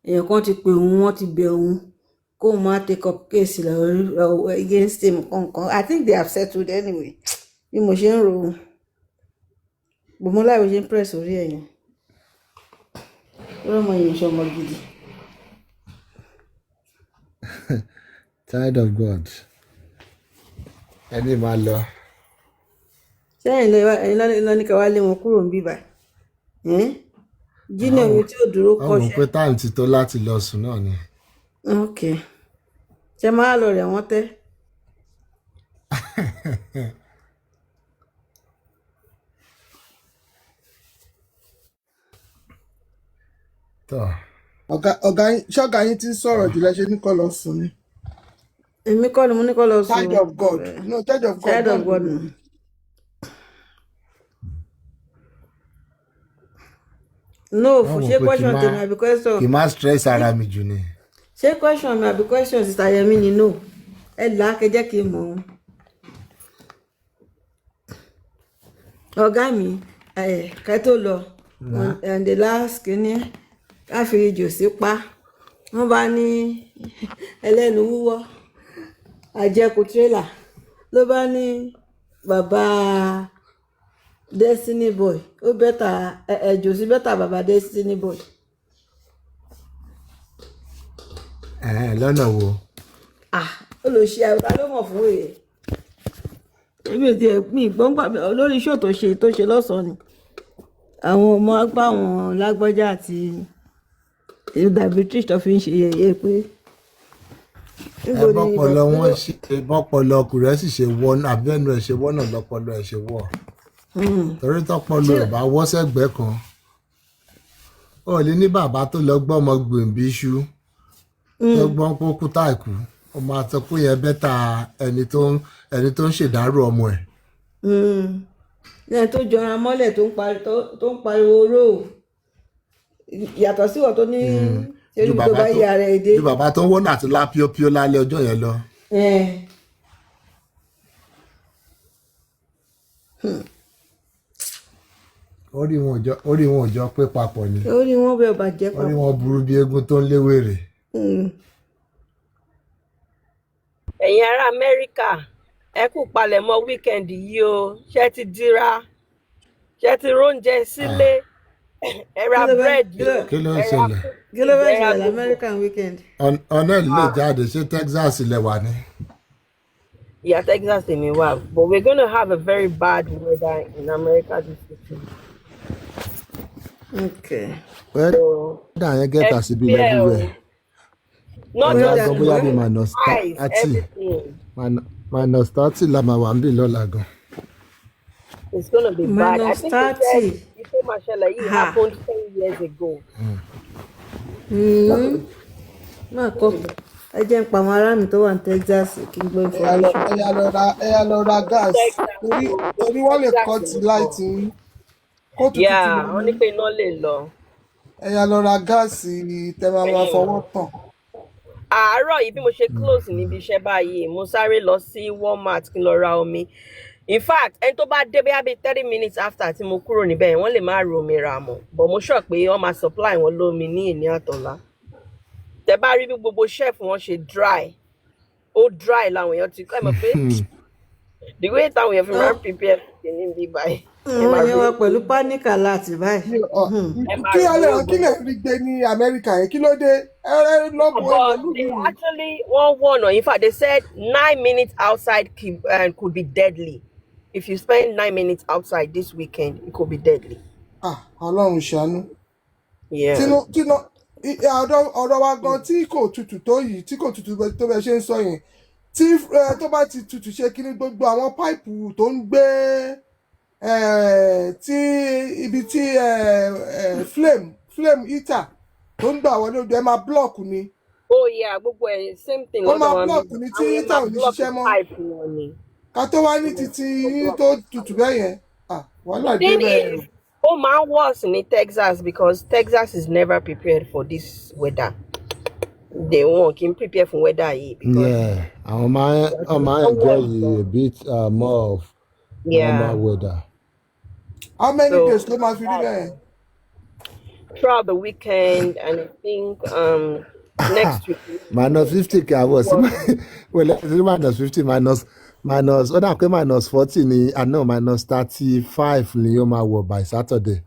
èèyàn kan ti pè òun wọ́n ti bẹ̀ òun kóun má take up case against him kankan. I think they have settled anyway bí mo ṣe ń ro gbọmọláìwé ṣe ń press orí ẹ̀yìn lọ́mọ yìí ń ṣọmọ gidi. Child of God ẹni máa lọ. sẹ́yìn lọ́ní ká wá lé wọn kúrò ń bíbà jìnnà mi tí ò dúró kọ́ṣẹ́. ọmọ pé táìmù ti tó láti lọ sùn náà ni. ok ṣe máa lọ rẹ̀ wọ́n tẹ́. ṣọ́gà yín ti ń sọ̀rọ̀ jù lẹ́sẹ̀ ní kọ́ lọ sùn ni. èmi kọ́ ni mo ní kọ́ lọ sùn. Child of God no Child of God. Child of God no. No fún ṣé question tèmi àbí question. kì í má stress ara mi jù ni. ṣé question mi àbí question sister Yemi ni no ẹ là á kẹjẹ kí n mọ̀ ọ́n. ọ̀gá mi kẹ́ tó lọ and the last kìíní ká fi jòsí pa wọ́n bá ní ẹlẹ́nu wúwọ́ àjẹkù tírélà ló bá ní bàbá Destiny Boy ó bẹ́tà jòsí bẹ́tà bàbá Destiny Boy. lọ́nà wo. ó lọ ṣe àyọkà ló mọ̀ fún èyí èmi ò tiẹ̀ mi gbọ́ngbà lórí iṣẹ́ tó ṣe lọ́sàn-án ni àwọn ọmọ agbá àwọn lágbọ́já àti diabetes tó fi ń ṣe yẹ̀yẹ́ pé. bọ́pọlọ wọn ṣe bọ́pọlọ ọkùnrin ẹ̀ sì ṣe wọ́n abẹ́nu ẹ̀ ṣe wọ́n náà lọ́pọlọ ẹ̀ ṣe wọ́ torí tọ́pọlọ ẹ̀ bá wọ́ sẹ́gbẹ́ kan ó lè ní bàbá tó lọ gbọ́mọ gbòǹbí iṣu tó gbọ́n kó kúta ìkú ó máa sọ pé yẹn bẹ́tà ẹni tó ń ṣèdárò ọmọ ẹ̀. ẹni tó jọra mọ́lẹ̀ tó ń pariwo ró yàtọ̀ sí wọ́n tó ní ṣerú tó bá yí ara ẹ̀ dé. ju bàbá tó ń wọ́n àti lápíọ́píọ́ lálẹ́ ọjọ́ yẹn lọ. orí wọn ò jọ pé papọ̀ ni. orí wọn bẹ bàjẹ́ papọ̀. orí wọn burú bí eégún tó ń léwèrè. ẹ̀yin ará Amẹ́ríkà ẹ kú palẹ̀mọ́ wíkẹ́ndì yìí o ṣé ti dira ṣé ti róúnjẹ sílé ẹ ra búrẹ́dì kí ló ń ṣẹlẹ̀. kí ló fẹ́ ṣẹlẹ̀ American weekend. ọ̀nà lè jáde ṣé Texas lẹ wà ní. Yeah, Texas èmi wà but we're gonna have a very bad weather in America this weekend. Okay. wẹ́ẹ́dà yẹn gẹ́ta síbi everywhere. not just bóyá bí minus 30 la máa wà ń bì lọ́la gan. It's gonna be bad. I think -30. Mashallah, it happened 10 years ago. máa kọ́ ẹ jẹ́ ń pa àwọn ará mi tó wà ní Texas kí n gbọ́ information. ẹ̀yà lọ ra gas torí wọ́n lè cut light yín kó tutù tí wọ́n ní pé iná lè lọ. ẹ̀yà lọ ra gáàsì tẹ́ máa fọwọ́ tàn. àárọ̀ yìí bí mo ṣe close níbi iṣẹ́ báyìí mo sáré lọ sí Walmart kí n lọ ra omi. In fact ẹni tó bá dé bóyá bíi 30 minutes after tí mo kúrò níbẹ̀ wọ́n lè má rí omi rà mọ́ but mo sọ pé wọ́n máa supply wọn lómi ní ìní àtọ̀lá. Tẹ́ bá rí bí gbogbo chef wọn ṣe dry ó dry làwọn èèyàn ti kọ́ ẹ̀ mọ̀ pé the way táwọn èèyàn fi máa ń prepare for ní bí báyìí. wọ́n yẹn wá pẹ̀lú panic alert báyìí. kí lè rí gbé ní Amẹ́ríkà yẹn kí ló dé actually wọ́n wọ̀nà in fact they said 9 minutes outside could be deadly. If you spend 9 minutes outside this weekend, it could be deadly. Ọlọ́run ṣàánú. ọ̀rọ̀ wa gan tí kò tutù tó yìí tí kò tutù tó bẹ ṣe ń sọ yẹn tí tó bá ti tutù ṣe kí ni gbogbo àwọn páìpù tó ń gbé tí ibi tí flame heater tó ń gbà wọlé ojú ẹ máa block ni. Oh yeah, gbogbo ẹ same thing. ó máa block ni tí heater ò ní ṣiṣẹ́ mọ́. ká tó wá ní títí tó tutù bẹ́ẹ̀ yẹn wàhálà dé bẹ́ẹ̀. Ó máa ń worse ní Texas because Texas is never prepared for this weather. they won't can prepare for weather because àwọn máa enjoy a bit more of normal weather. How many So days ló máa fi rí bẹ́ẹ̀? throughout the weekend, and I think next week. minus 50 kí àwọ̀ sí minus 50 minus ó dà pé minus 40 ni no minus 35 ni ó máa wọ̀ by Saturday.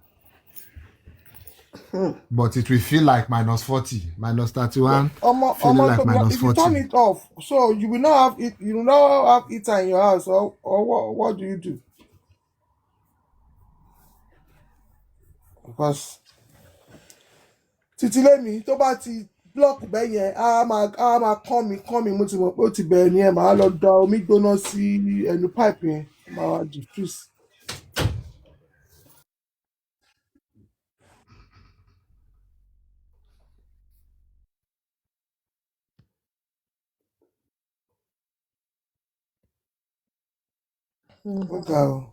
But it will feel like minus 40, minus 31, feeling like minus 40. If you turn it off, so you will not have it. You will not have heater in your house, or what do you do? Because títí lẹ́mi tó bá ti block bẹ́ẹ̀ yẹn á máa kán mi mo ti mọ̀ pé ó ti bẹ̀rẹ̀ ni ẹ̀ máa lọ da omi gbóná sí ẹnu pipe yẹn máa wá diffuse. Ó ga o.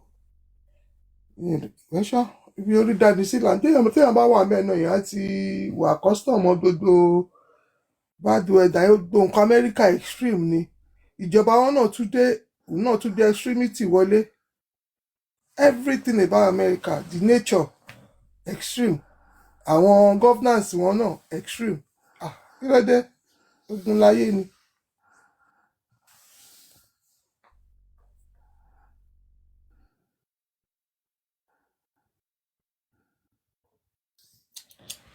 Ẹ̀ṣọ́ ibi orí dàbí sílà téèyàn bá wà mẹ́ẹ̀ náà yẹn á ti wà custom mọ́ gbogbo bad weather yóò gbó nǹkan Amẹ́ríkà extreme ni ìjọba wọn náà tún dé extremity wọlé everything about America the nature extreme àwọn governance wọn náà extreme kí ló dé ogun láyé ni.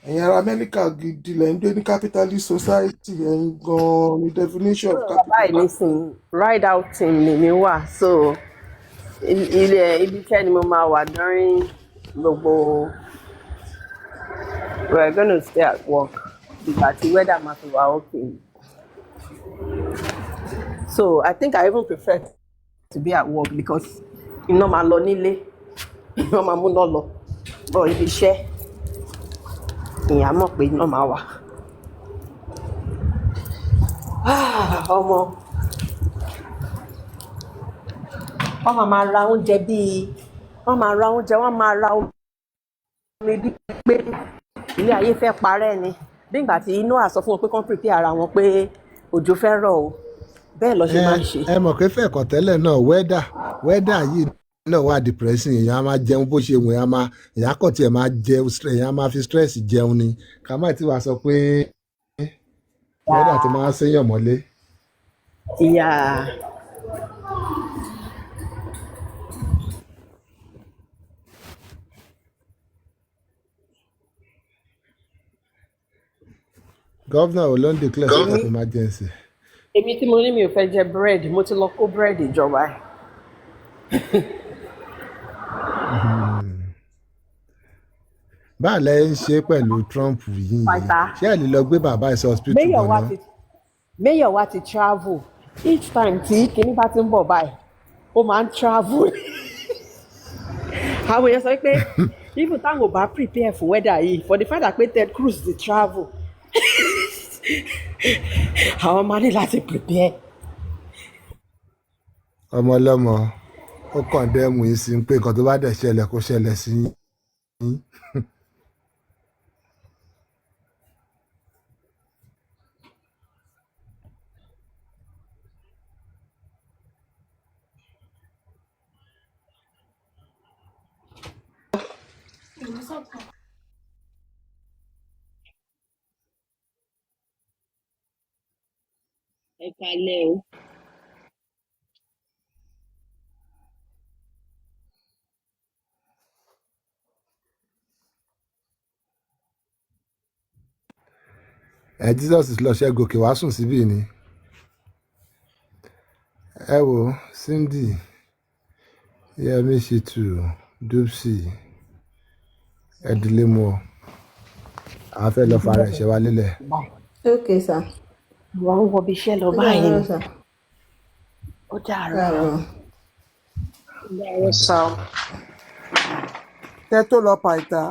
ẹ̀yin ará Amẹ́ríkà gidi lẹ̀ ń gbé ní capitalist society ẹ̀yin gan-an ní definition of capital. Listen, ride out team lèmi wà so ibi iṣẹ́ ni mo máa wà during gbogbo we're gonna stay at work ìgbà tí weather máa fi wà okay. So I think I even prefer to be at work because iná máa lọ nílé iná máa múná lọ bọ̀ ibi iṣẹ́ ìyá mọ̀ pé iná máa wà. Ọmọ wọ́n máa ra oúnjẹ wọ́n máa ra omi bíi pé ilé ayé fẹ́ parẹ́ ni bí ìgbà tí Noah sọ fún wọn pé kán prepare ara wọn pé òjò fẹ́ rọ̀ o bẹ́ẹ̀ lọ ṣe máa ń ṣe. ẹ mọ̀ pé fẹ̀kàn tẹ́lẹ̀ náà wẹ́dà yìí náà wà depressing èèyàn á máa jẹun bó ṣe wọ̀n èèyàn kàn tiẹ̀ máa jẹun èèyàn á máa fi stress jẹun ni ká má ti wá sọ pé wẹ́dà tó máa ń séyàn mọ́lé. Governor ò ló ń declare state of emergency. Èmi tí mo ní mi ò fẹ́ jẹ búrẹ́dì mo ti lọ kó búrẹ́dì ìjọba. Báà lẹ ń ṣe pẹ̀lú Trump yìí ṣé ẹ lè lọ gbé bàbá ẹ̀ sí hospital gan-an. Mayor wa ti travel each time tí kinní bá ti ń bọ̀ báyìí ó máa ń travel. Àwọn èèyàn sọ pé even táwọn ò bá prepare for weather yìí for the fact that pé Ted Cruz ti travel àwọn máa ní láti prepare. Ọmọ ọlọ́mọ ó kàn dẹ́mu yìí sí pé nǹkan tó bá dẹ̀ ṣẹlẹ̀ kó ṣẹlẹ̀ sí yín. Ẹ kalẹ̀ o. Jesus lọ ṣe gòkè wá sùn síbí ni ẹ wo Cindy Yẹmí Ṣìtù Dupsy ẹdílé mu ọ a fẹ́ lọ fara ẹ̀ṣẹ̀ wa lélẹ̀. Okay sir. Wọ́n ń wọbi iṣẹ́ lọ báyìí. Ó dàárọ̀. Kẹ tó lọ pàìtà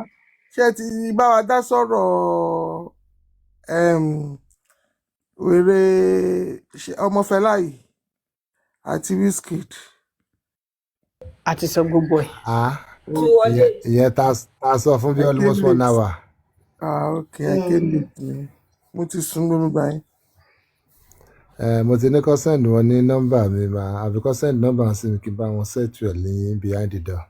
ṣé ti bá wa dá sọ̀rọ̀ wèrè Ọmọfẹlá yìí àti Wizkid. A ti sọ gbogbo ẹ̀. Ìyẹn ta sọ fún bí almost 1 hour. Okay, I can't leave me. mo ti sùn gbogbo gbà yẹn. Mo ti ní kó send wọn ní nọ́mbà mi mà àbí kó send nọ́mbà sí mi kí n bá wọn settle ẹ̀ ní behind the door.